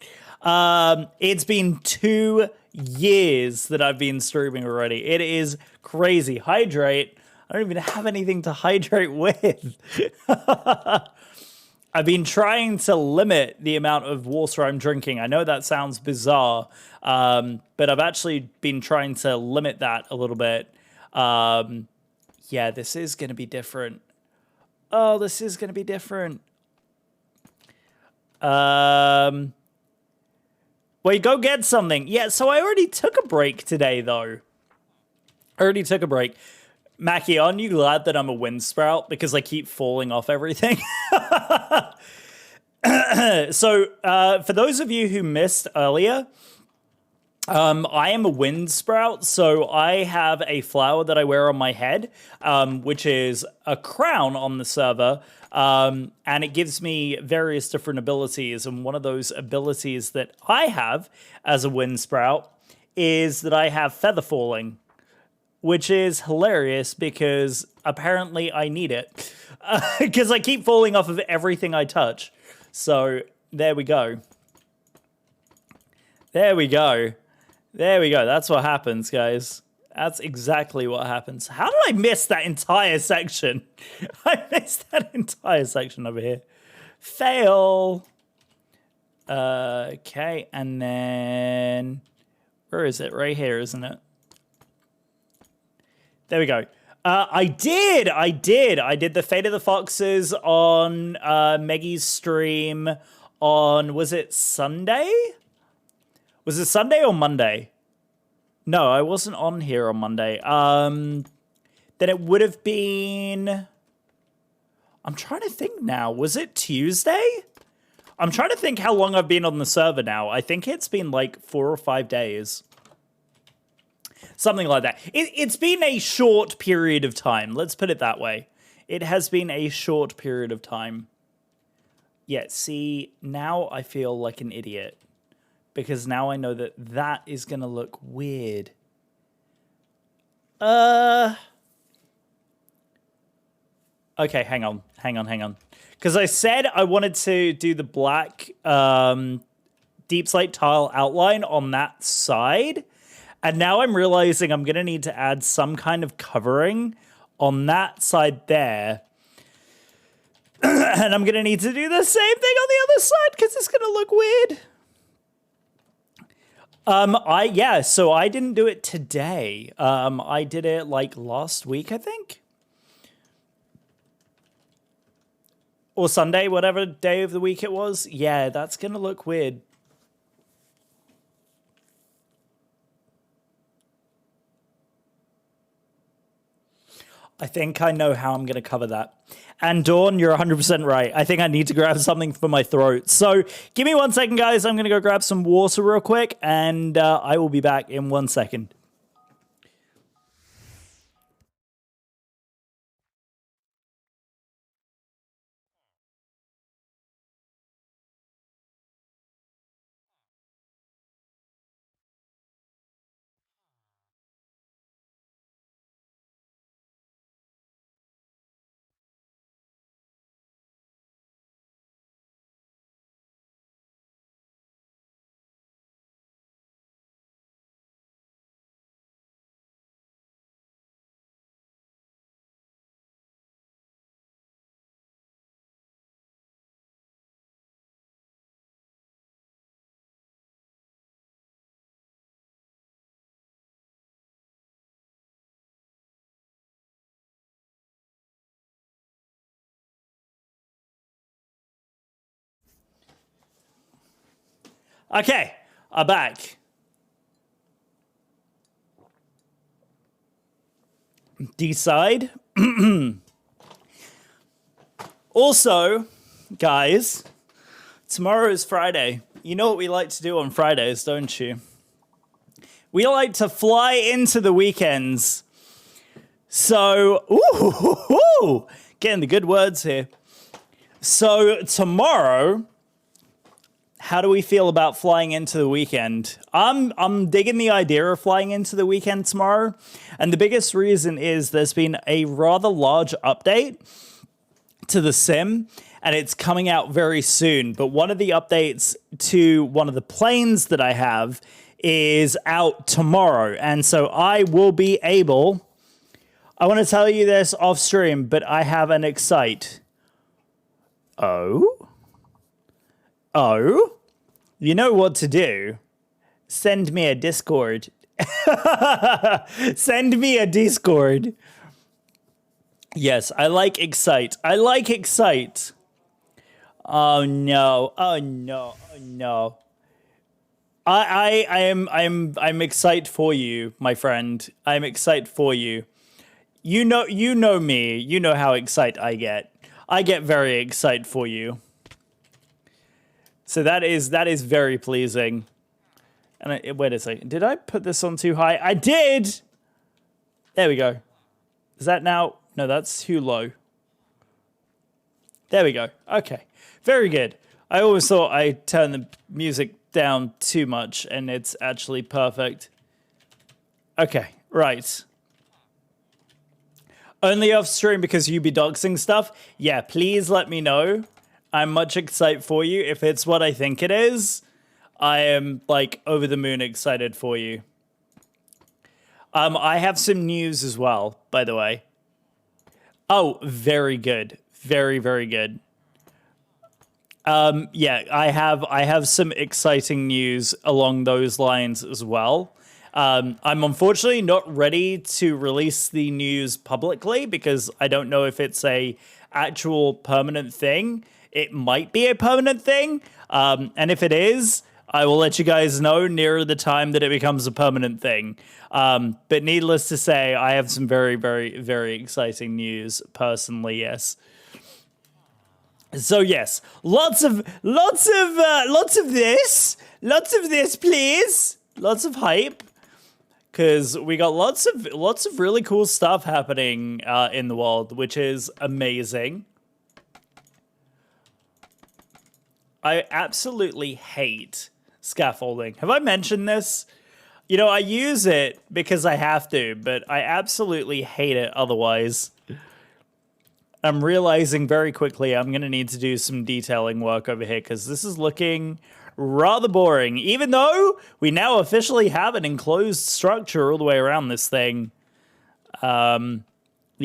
It's been 2 years that I've been streaming already. It is crazy. Hydrate. I don't even have anything to hydrate with. I've been trying to limit the amount of water I'm drinking. I know that sounds bizarre, but I've actually been trying to limit that a little bit. Yeah, this is going to be different. Oh, this is going to be different. Well, go get something. Yeah, so I already took a break today, though. I already took a break. Mackie, aren't you glad that I'm a wind sprout? Because I keep falling off everything. So for those of you who missed earlier, I am a wind sprout, so I have a flower that I wear on my head, which is a crown on the server, and it gives me various different abilities. And one of those abilities that I have as a wind sprout is that I have feather falling, which is hilarious because apparently I need it because I keep falling off of everything I touch. So there we go. There we go. There we go. That's what happens, guys. That's exactly what happens. How did I miss that entire section? I missed that entire section over here. Fail. Okay, and then... Where is it? Right here, isn't it? There we go. I did the Fate of the Foxes on Meggy's stream on, was it Sunday? Was it Sunday or Monday? No, I wasn't on here on Monday. Then it would have been... I'm trying to think now. Was it Tuesday? I'm trying to think how long I've been on the server now. I think it's been like 4 or 5 days. Something like that. It's been a short period of time. Let's put it that way. It has been a short period of time. Yeah, see, now I feel like an idiot. Because now I know that that is going to look weird. Okay, hang on. Because I said I wanted to do the black deep slate tile outline on that side. And now I'm realizing I'm going to need to add some kind of covering on that side there. And I'm going to need to do the same thing on the other side because it's going to look weird. So I didn't do it today. I did it like last week, I think. Or Sunday, whatever day of the week it was. Yeah, that's gonna look weird. I think I know how I'm gonna cover that. And Dawn, you're 100% right. I think I need to grab something for my throat. So give me 1 second, guys. I'm going to go grab some water real quick, and I will be back in 1 second. Okay, I'm back. Decide. Also, guys, tomorrow is Friday. You know what we like to do on Fridays, don't you? We like to fly into the weekends. So, getting the good words here. So tomorrow, how do we feel about flying into the weekend? I'm digging the idea of flying into the weekend tomorrow. And the biggest reason is there's been a rather large update to the sim, and it's coming out very soon. But one of the updates to one of the planes that I have is out tomorrow. And so I will be able... I want to tell you this off stream, but I have an excite. Oh? You know what to do. Send me a Discord. Send me a Discord. Yes, I like excite. Oh no. I'm excited for you, my friend. I'm excited for you. You know me. You know how excited I get. I get very excited for you. So that is very pleasing. And wait a second. Did I put this on too high? I did! There we go. Is that now? No, that's too low. There we go. Okay. Very good. I always thought I turned the music down too much, and it's actually perfect. Okay, right. Only off stream because you be doxing stuff? Yeah, please let me know. I'm much excited for you. If it's what I think it is, I am, like, over the moon excited for you. I have some news as well, by the way. Oh, very good. Very, very good. Yeah, I have some exciting news along those lines as well. I'm unfortunately not ready to release the news publicly because I don't know if it's a actual permanent thing. It might be a permanent thing. And if it is, I will let you guys know nearer the time that it becomes a permanent thing. But needless to say, I have some very, very, very exciting news personally, yes. So yes, lots of this, please. Lots of hype. Because we got lots of really cool stuff happening in the world, which is amazing. I absolutely hate scaffolding. Have I mentioned this? You know, I use it because I have to, but I absolutely hate it otherwise. I'm realizing very quickly I'm going to need to do some detailing work over here because this is looking rather boring, even though we now officially have an enclosed structure all the way around this thing. Yeah,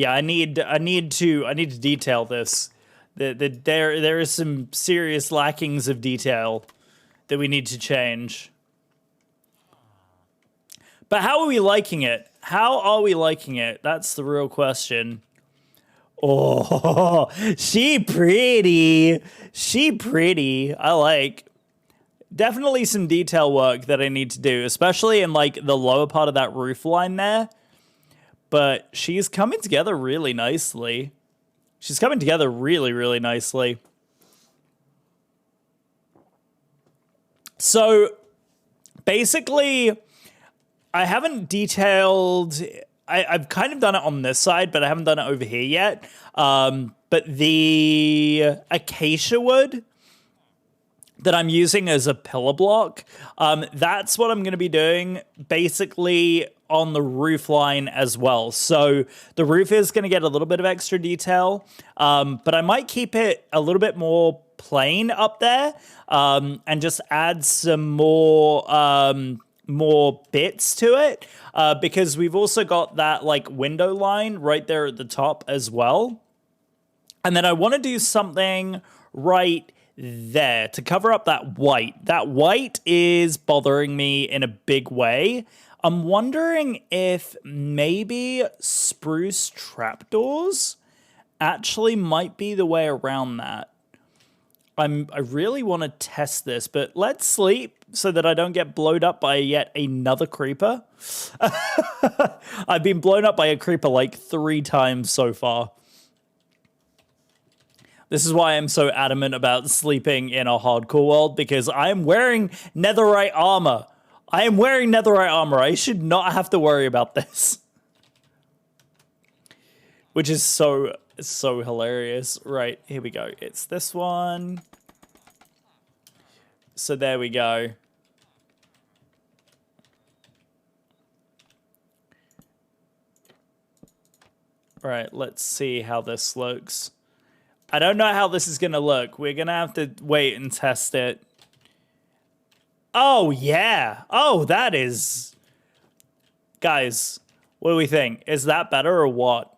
I need to detail this. There is some serious lackings of detail that we need to change. But how are we liking it? How are we liking it? That's the real question. Oh, she pretty. She pretty. I like. Definitely some detail work that I need to do, especially in like the lower part of that roof line there. But she's coming together really nicely. She's coming together really, really nicely. So basically, I haven't detailed... I've kind of done it on this side, but I haven't done it over here yet. But the acacia wood that I'm using as a pillar block, that's what I'm going to be doing basically on the roof line as well. So the roof is going to get a little bit of extra detail, but I might keep it a little bit more plain up there and just add some more bits to it because we've also got that like window line right there at the top as well. And then I want to do something right there to cover up that white. That white is bothering me in a big way. I'm wondering if maybe spruce trapdoors actually might be the way around that. I really want to test this, but let's sleep so that I don't get blown up by yet another creeper. I've been blown up by a creeper like 3 times so far. This is why I'm so adamant about sleeping in a hardcore world, because I am wearing netherite armor. I am wearing netherite armor. I should not have to worry about this. Which is so hilarious. Right, here we go. It's this one. So there we go. Right, let's see how this looks. I don't know how this is going to look. We're going to have to wait and test it. Oh, yeah. Oh, that is... Guys, what do we think? Is that better or what?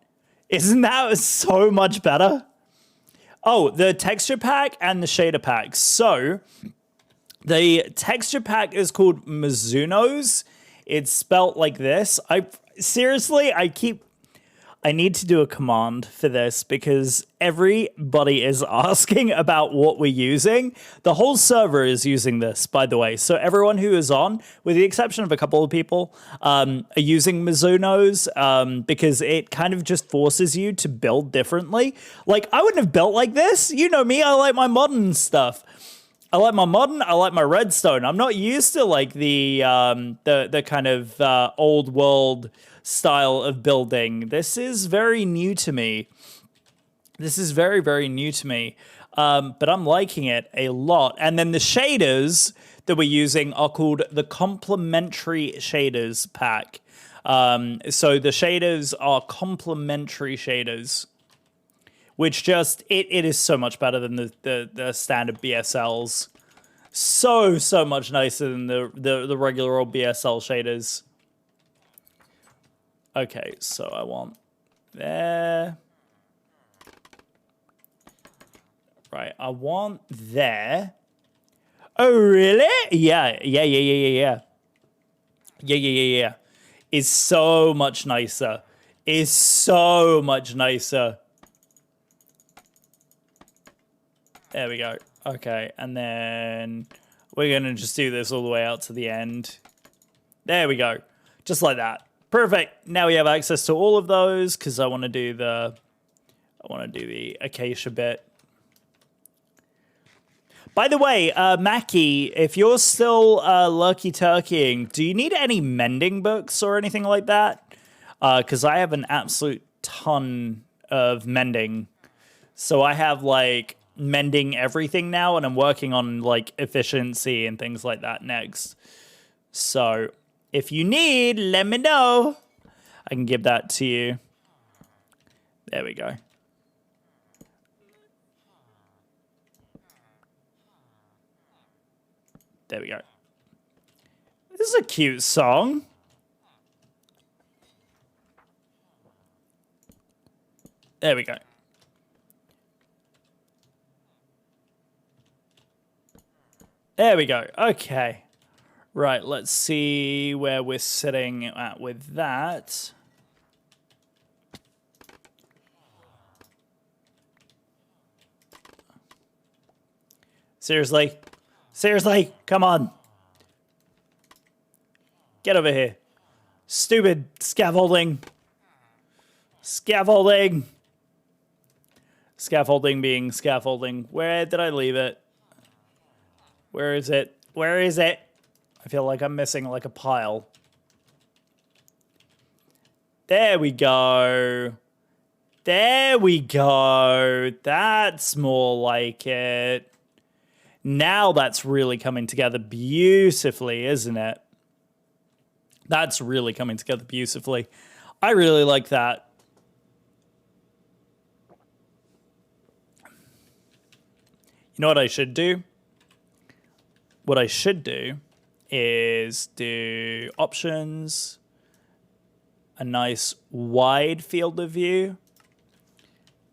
Isn't that so much better? Oh, the texture pack and the shader pack. So, the texture pack is called Mizuno's. It's spelt like this. Seriously, I need to do a command for this because everybody is asking about what we're using. The whole server is using this, by the way. So everyone who is on, with the exception of a couple of people, are using Mizuno's because it kind of just forces you to build differently. Like, I wouldn't have built like this. You know me, I like my modern stuff. I like my modern. I like my redstone. I'm not used to like the kind of old world style of building. This is very new to me. This is very, very new to me. But I'm liking it a lot. And then the shaders that we're using are called the complementary shaders pack. So the shaders are complementary shaders, which just, it is so much better than the standard BSLs. So much nicer than the regular old BSL shaders. Okay, so I want there. Right, I want there. Oh, really? Yeah. Yeah. Is so much nicer. Is so much nicer. There we go. Okay, and then we're going to just do this all the way out to the end. There we go. Just like that. Perfect. Now we have access to all of those because I want to do the acacia bit. By the way, Mackie, if you're still lurky turkeying, do you need any mending books or anything like that? Because I have an absolute ton of mending. So I have like mending everything now, and I'm working on like efficiency and things like that next. So if you need, let me know. I can give that to you. There we go. There we go. This is a cute song. There we go. There we go. Okay. Right, let's see where we're sitting at with that. Seriously? Seriously? Come on. Get over here. Stupid scaffolding. Scaffolding. Scaffolding being scaffolding. Where did I leave it? Where is it? Where is it? I feel like I'm missing like a pile. There we go. There we go. That's more like it. Now that's really coming together beautifully, isn't it? That's really coming together beautifully. I really like that. You know what I should do? What I should do is do options, a nice wide field of view,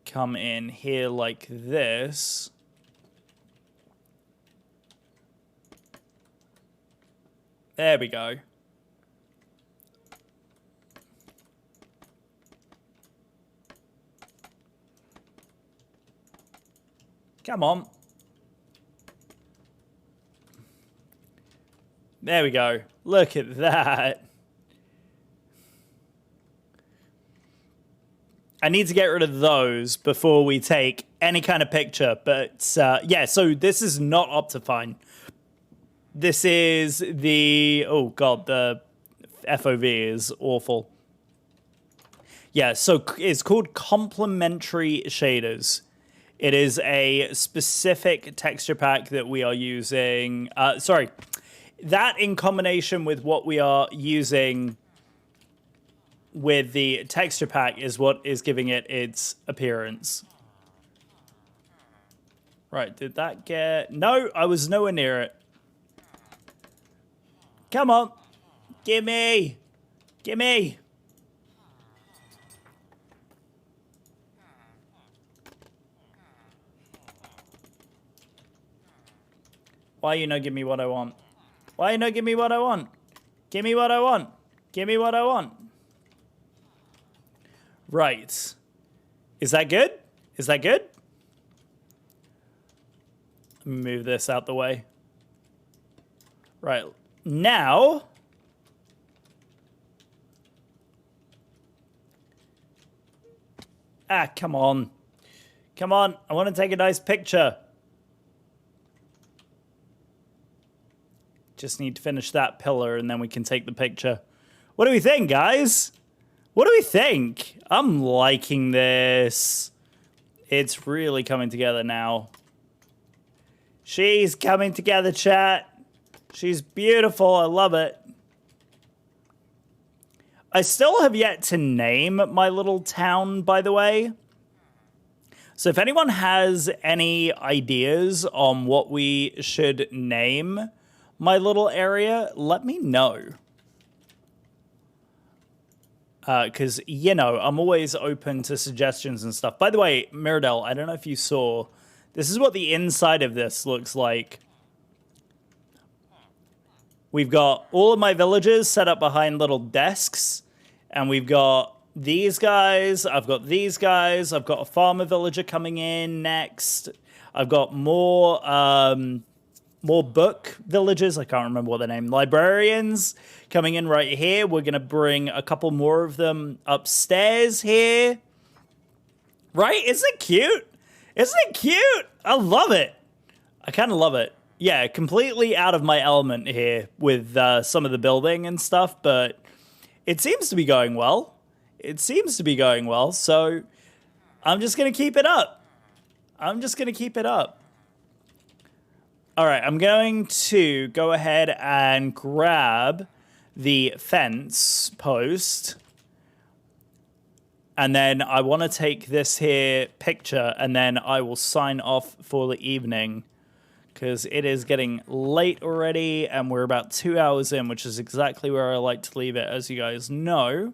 come in here like this. There we go. Come on. There we go. Look at that. I need to get rid of those before we take any kind of picture. But yeah, so this is not Optifine. This is the... Oh, God, the FOV is awful. Yeah, so it's called complementary shaders. It is a specific texture pack that we are using. Sorry. That in combination with what we are using with the texture pack is what is giving it its appearance. Right, did that get... No, I was nowhere near it. Come on. Gimme. Gimme. Why you not give me what I want? Why you not give me what I want? Give me what I want. Give me what I want. Right. Is that good? Is that good? Move this out the way. Right. Now... Ah, come on. Come on. I want to take a nice picture. Just need to finish that pillar and then we can take the picture. What do we think, guys? What do we think? I'm liking this. It's really coming together now. She's coming together, chat. She's beautiful. I love it. I still have yet to name my little town, by the way. So if anyone has any ideas on what we should name my little area, let me know. Because, you know, I'm always open to suggestions and stuff. By the way, Miradel, I don't know if you saw, this is what the inside of this looks like. We've got all of my villagers set up behind little desks. And we've got these guys. I've got these guys. I've got a farmer villager coming in next. I've got more book villagers. I can't remember what their name. Librarians coming in right here. We're going to bring a couple more of them upstairs here. Right? Isn't it cute? Isn't it cute? I love it. I kind of love it. Yeah, completely out of my element here with some of the building and stuff, but it seems to be going well. It seems to be going well, so I'm just going to keep it up. I'm just going to keep it up. All right, I'm going to go ahead and grab the fence post. And then I want to take this here picture, and then I will sign off for the evening. Because it is getting late already, and we're about 2 hours in, which is exactly where I like to leave it, as you guys know.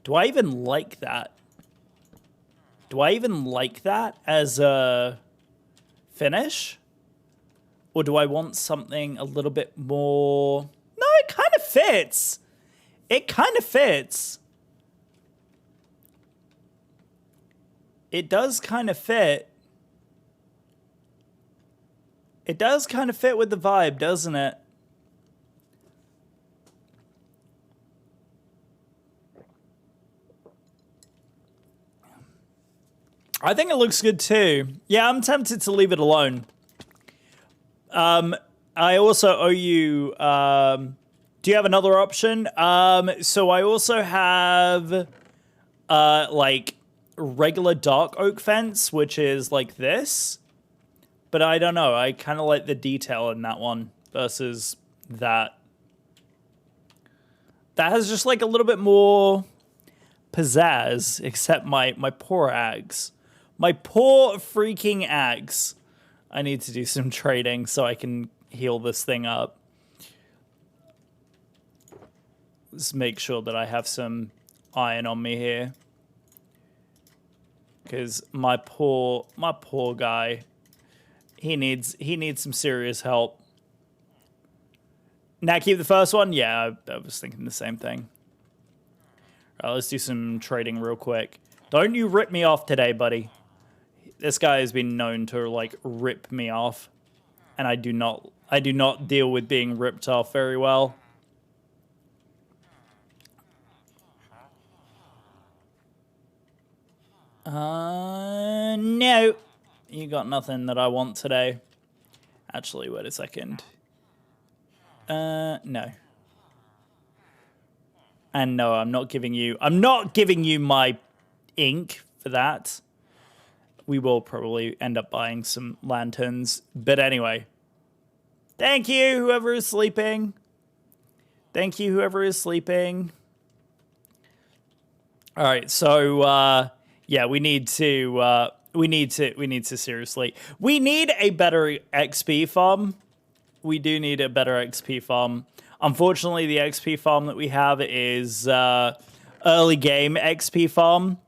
Do I even like that? Do I even like that as a finish? Or do I want something a little bit more? No, it kind of fits. It kind of fits. It does kind of fit. It does kind of fit with the vibe, doesn't it? I think it looks good too. Yeah, I'm tempted to leave it alone. I also owe you, do you have another option? So I also have, like, regular dark oak fence, which is like this. But I don't know, I kind of like the detail in that one versus that. That has just like a little bit more pizzazz, except my poor ags. My poor freaking ags. I need to do some trading so I can heal this thing up. Let's make sure that I have some iron on me here. Because my poor guy, he needs some serious help. Now keep the first one? Yeah, I was thinking the same thing. All right, let's do some trading real quick. Don't you rip me off today, buddy. This guy has been known to, like, rip me off. And I do not deal with being ripped off very well. No. You got nothing that I want today. Actually, wait a second. No. And no, I'm not giving you my ink for that. We will probably end up buying some lanterns. But anyway. Thank you, whoever is sleeping. Thank you, whoever is sleeping. All right, so yeah, we need to seriously. We need a better XP farm. We do need a better XP farm. Unfortunately, the XP farm that we have is early game XP farm.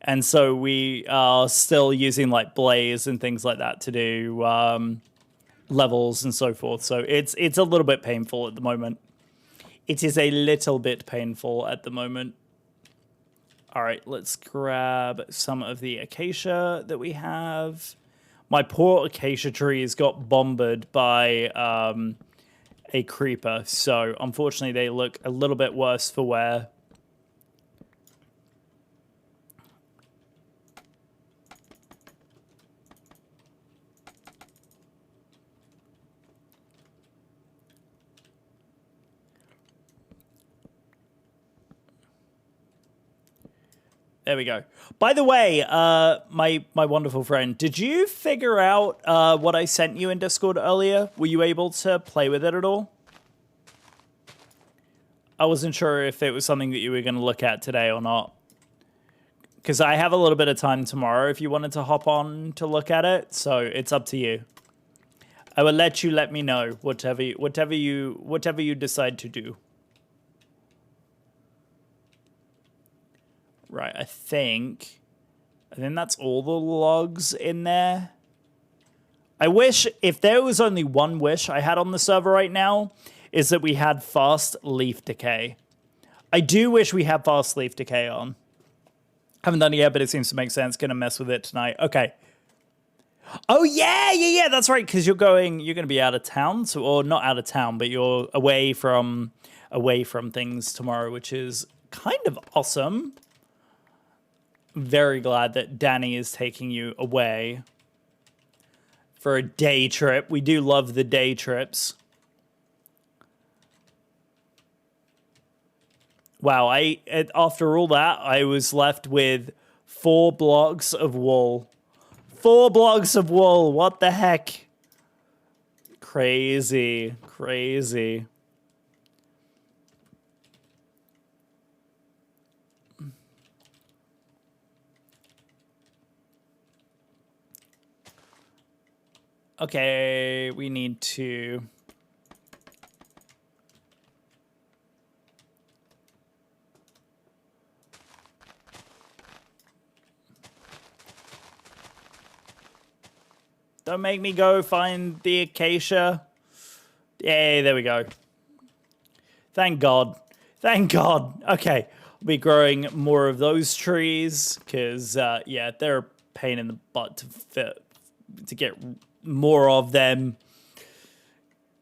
And so we are still using like Blaze and things like that to do levels and so forth. So it's a little bit painful at the moment. It is a little bit painful at the moment. All right, let's grab some of the acacia that we have. My poor acacia trees got bombarded by a creeper. So unfortunately, they look a little bit worse for wear. There we go. By the way, my wonderful friend, did you figure out what I sent you in Discord earlier? Were you able to play with it at all? I wasn't sure if it was something that you were going to look at today or not. Because I have a little bit of time tomorrow if you wanted to hop on to look at it. So it's up to you. I will let me know whatever you decide to do. Right, I think that's all the logs in there. I wish, if there was only one wish I had on the server right now, is that we had fast leaf decay. I do wish we had fast leaf decay on. Haven't done it yet, but it seems to make sense. Gonna mess with it tonight. Okay. Oh yeah, that's right, because you're gonna be out of town, so, or not out of town, but you're away from things tomorrow, which is kind of awesome. Very glad that Danny is taking you away for a day trip. We do love the day trips. Wow, after all that, I was left with 4 blocks of wool. 4 blocks of wool. What the heck? Crazy. Okay, we need to... Don't make me go find the acacia. Yay, there we go. Thank God. Thank God. Okay, we'll be growing more of those trees because, yeah, they're a pain in the butt to get more of them.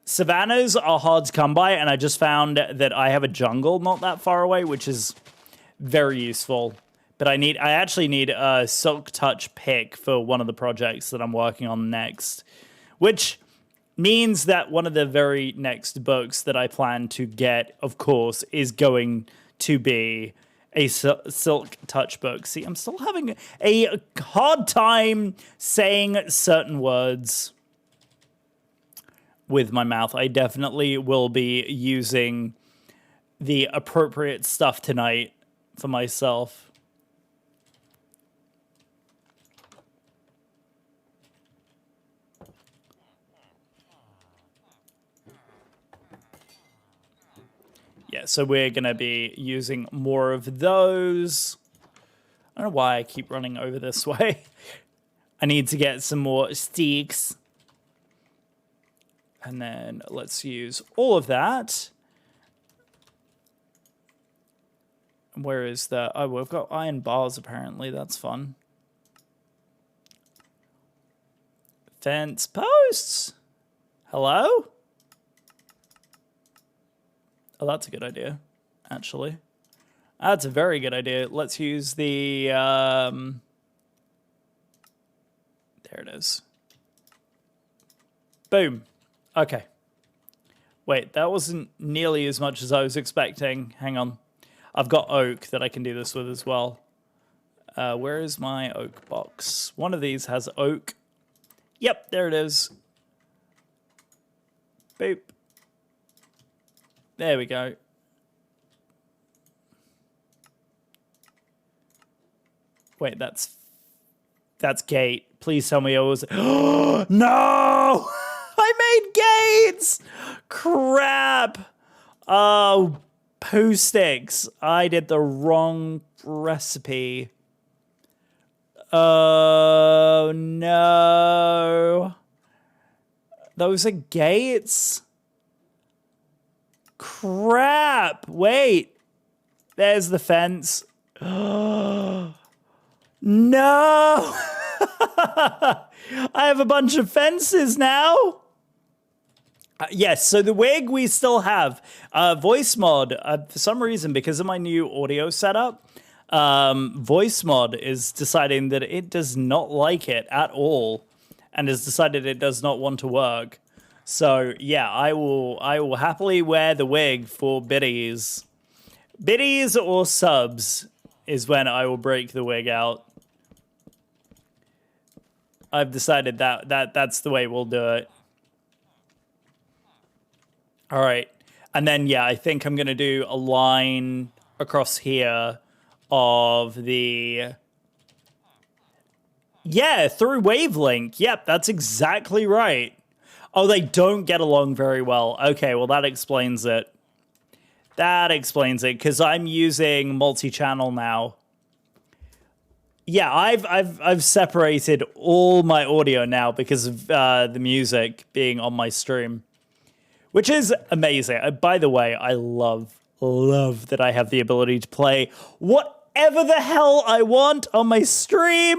Savannas are hard to come by, and I just found that I have a jungle not that far away, which is very useful. But I actually need a Silk Touch pick for one of the projects that I'm working on next, which means that one of the very next books that I plan to get, of course, is going to be a Silk Touch book. See, I'm still having a hard time saying certain words with my mouth. I definitely will be using the appropriate stuff tonight for myself. Yeah, so we're going to be using more of those. I don't know why I keep running over this way. I need to get some more sticks. And then let's use all of that. Where is the... Oh, we've got iron bars, apparently. That's fun. Fence posts. Hello? Oh, that's a good idea, actually. That's a very good idea. Let's use the... There it is. Boom. Okay. Wait, that wasn't nearly as much as I was expecting. Hang on. I've got oak that I can do this with as well. Where is my oak box? One of these has oak. Yep, there it is. Boop. There we go. Wait, that's gate. Please tell me I was... No! I made gates! Crap! Oh, poo sticks. I did the wrong recipe. Oh, no. Those are gates? Crap! Wait. There's the fence. No! I have a bunch of fences now. Yes, so the wig we still have. Voice mod, for some reason, because of my new audio setup, voice mod is deciding that it does not like it at all and has decided it does not want to work. So yeah, I will happily wear the wig for biddies. Biddies or subs is when I will break the wig out. I've decided that's the way we'll do it. All right. And then, yeah, I think I'm going to do a line across here of the... Yeah, through wavelength. Yep, that's exactly right. Oh, they don't get along very well. Okay, well, that explains it. That explains it, because I'm using multi-channel now. Yeah, I've separated all my audio now because of the music being on my stream. Which is amazing. By the way, I love that I have the ability to play whatever the hell I want on my stream.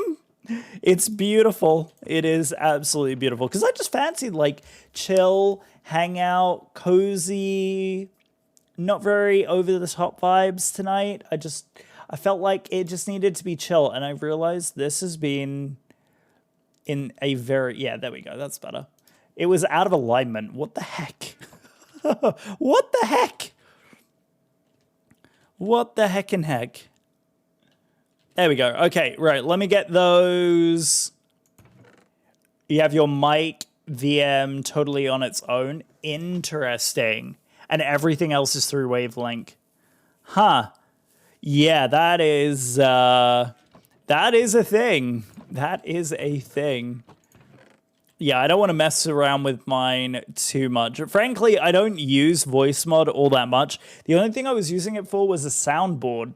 It's beautiful. It is absolutely beautiful. Because I just fancied, like, chill, hang out, cozy, not very over-the-top vibes tonight. I felt like it just needed to be chill. And I realized this has been in a very... Yeah, there we go. That's better. It was out of alignment. What the heck? What the heck? What the heckin' heck? There we go. Okay, right. Let me get those. You have your mic VM totally on its own. Interesting. And everything else is through wavelength. Huh. Yeah, that is a thing. That is a thing. Yeah, I don't want to mess around with mine too much. Frankly, I don't use voice mod all that much. The only thing I was using it for was a soundboard.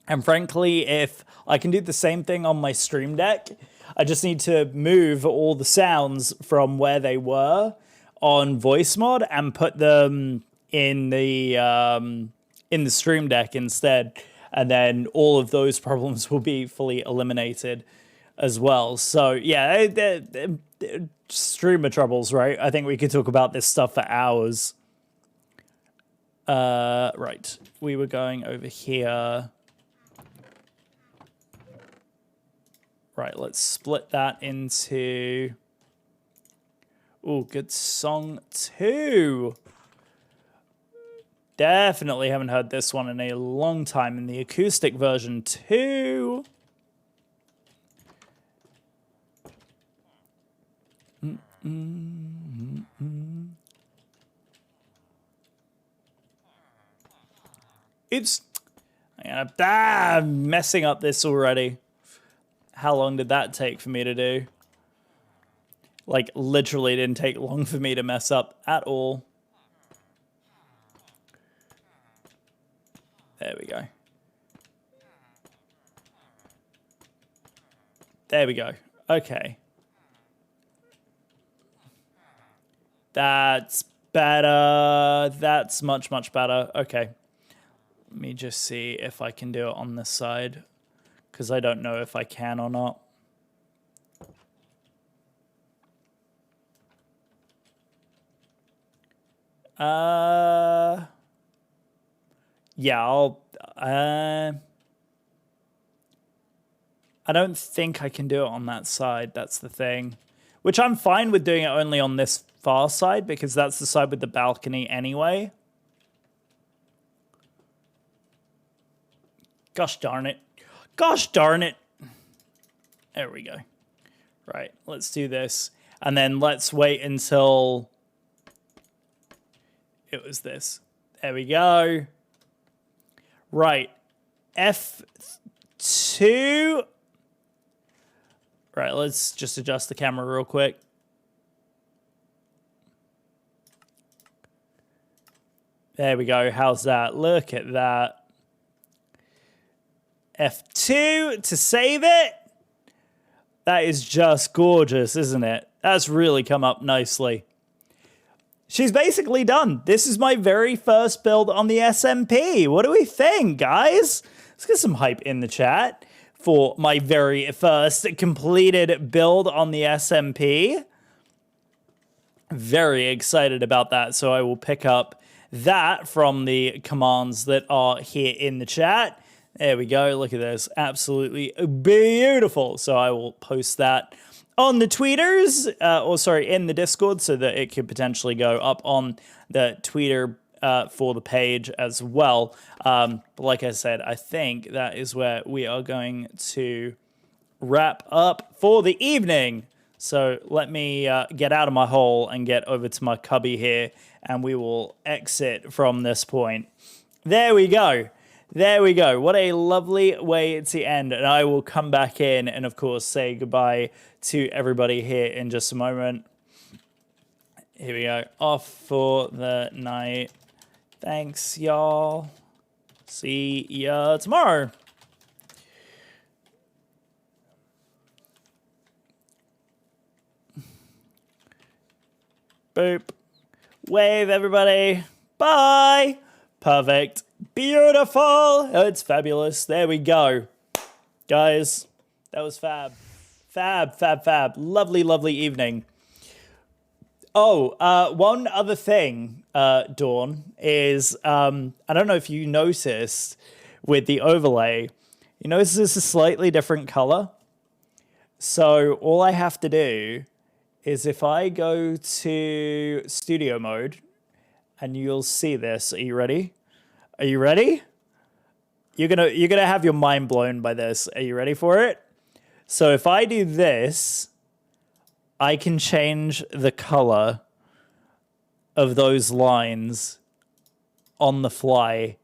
And frankly, if I can do the same thing on my Stream Deck, I just need to move all the sounds from where they were on voice mod and put them in the Stream Deck instead. And then all of those problems will be fully eliminated as well. So yeah, streamer troubles, right? I think we could talk about this stuff for hours. Right, we were going over here. Right, let's split that into... Oh, good song 2. Definitely haven't heard this one in a long time in the acoustic version too. It's... I'm messing up this already. How long did that take for me to do? Like, literally didn't take long for me to mess up at all. There we go. There we go. Okay. That's better. That's much, much better. Okay. Let me just see if I can do it on this side, because I don't know if I can or not. Yeah, I don't think I can do it on that side. That's the thing. Which I'm fine with doing it only on this far side, because that's the side with the balcony anyway. Gosh darn it. Gosh darn it. There we go. Right, let's do this. And then let's wait until it was this. There we go. Right. F2. Right, let's just adjust the camera real quick. There we go. How's that? Look at that. F2 to save it. That is just gorgeous, isn't it? That's really come up nicely. She's basically done. This is my very first build on the SMP. What do we think, guys? Let's get some hype in the chat for my very first completed build on the SMP. Very excited about that. So I will pick up that from the commands that are here in the chat. There we go. Look at this. Absolutely beautiful. So I will post that on the tweeters, in the Discord, so that it could potentially go up on the tweeter for the page as well. But like I said, I think that is where we are going to wrap up for the evening. So let me get out of my hole and get over to my cubby here, and we will exit from this point. There we go. There we go. What a lovely way to end. And I will come back in and, of course, say goodbye to everybody here in just a moment. Here we go. Off for the night. Thanks, y'all. See ya tomorrow. Boop. Wave, everybody. Bye. Perfect. Beautiful. Oh, it's fabulous. There we go. Guys, that was fab. Fab, fab, fab. Lovely, lovely evening. Oh, one other thing, Dawn, is I don't know if you noticed with the overlay, you notice it's a slightly different color. So all I have to do is if I go to studio mode, and you'll see this. Are you ready? Are you ready? You're gonna have your mind blown by this. Are you ready for it? So if I do this, I can change the color of those lines on the fly.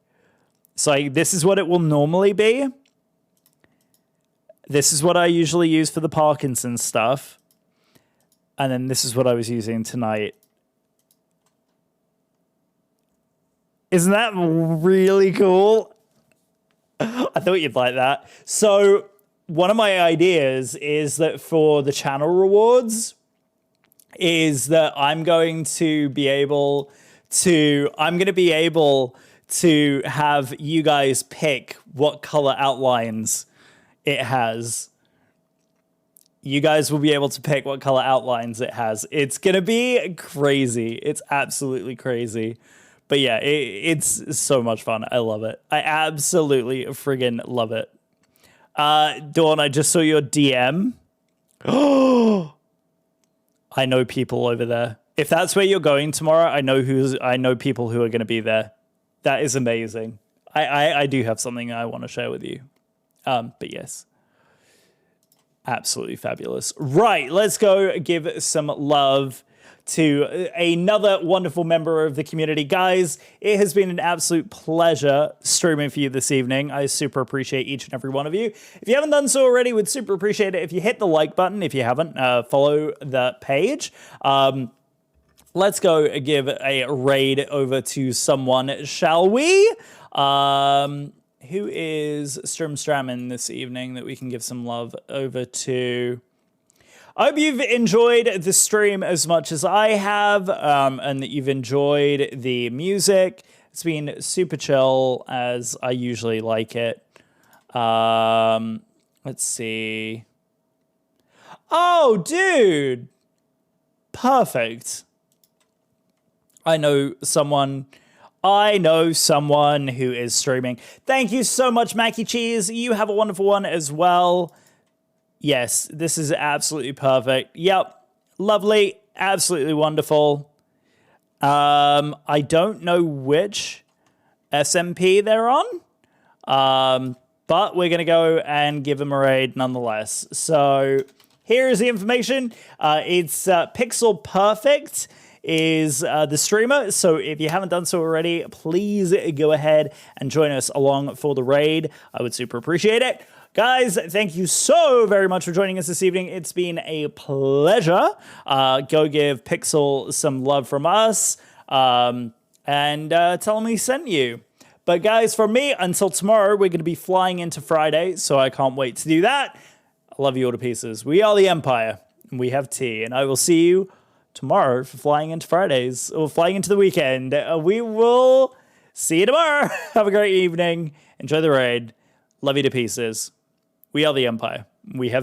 So this is what it will normally be. This is what I usually use for the Parkinson stuff. And then this is what I was using tonight. Isn't that really cool? I thought you'd like that. So one of my ideas is that for the channel rewards is that I'm going to be able to have you guys pick what color outlines it has. You guys will be able to pick what color outlines it has. It's going to be crazy. It's absolutely crazy. But yeah, it's so much fun. I love it. I absolutely friggin' love it. Dawn, I just saw your DM. Oh, I know people over there. If that's where you're going tomorrow, I know people who are going to be there. That is amazing. I do have something I want to share with you. But yes. Absolutely fabulous. Right, let's go give some love to another wonderful member of the community. Guys, it has been an absolute pleasure streaming for you this evening. I super appreciate each and every one of you. If you haven't done so already, would super appreciate it if you hit the like button. If you haven't, follow the page. Let's go give a raid over to someone, shall we? Who is Strim this evening that we can give some love over to? I hope you've enjoyed the stream as much as I have, and that you've enjoyed the music. It's been super chill, as I usually like it. Let's see. Oh, dude! Perfect. I know someone who is streaming. Thank you so much, Mackie Cheese. You have a wonderful one as well. Yes, this is absolutely perfect. Yep, lovely, absolutely wonderful. I don't know which SMP they're on, but we're going to go and give them a raid nonetheless. So here is the information. It's Pixel Perfect is the streamer. So if you haven't done so already, please go ahead and join us along for the raid. I would super appreciate it. Guys, thank you so very much for joining us this evening. It's been a pleasure. Go give Pixel some love from us, and tell him he sent you. But guys, from me, until tomorrow, we're going to be flying into Friday, so I can't wait to do that. I love you all to pieces. We are the Empire, and we have tea, and I will see you tomorrow for flying into Fridays, or flying into the weekend. We will see you tomorrow. Have a great evening. Enjoy the raid. Love you to pieces. We are the Empire. We have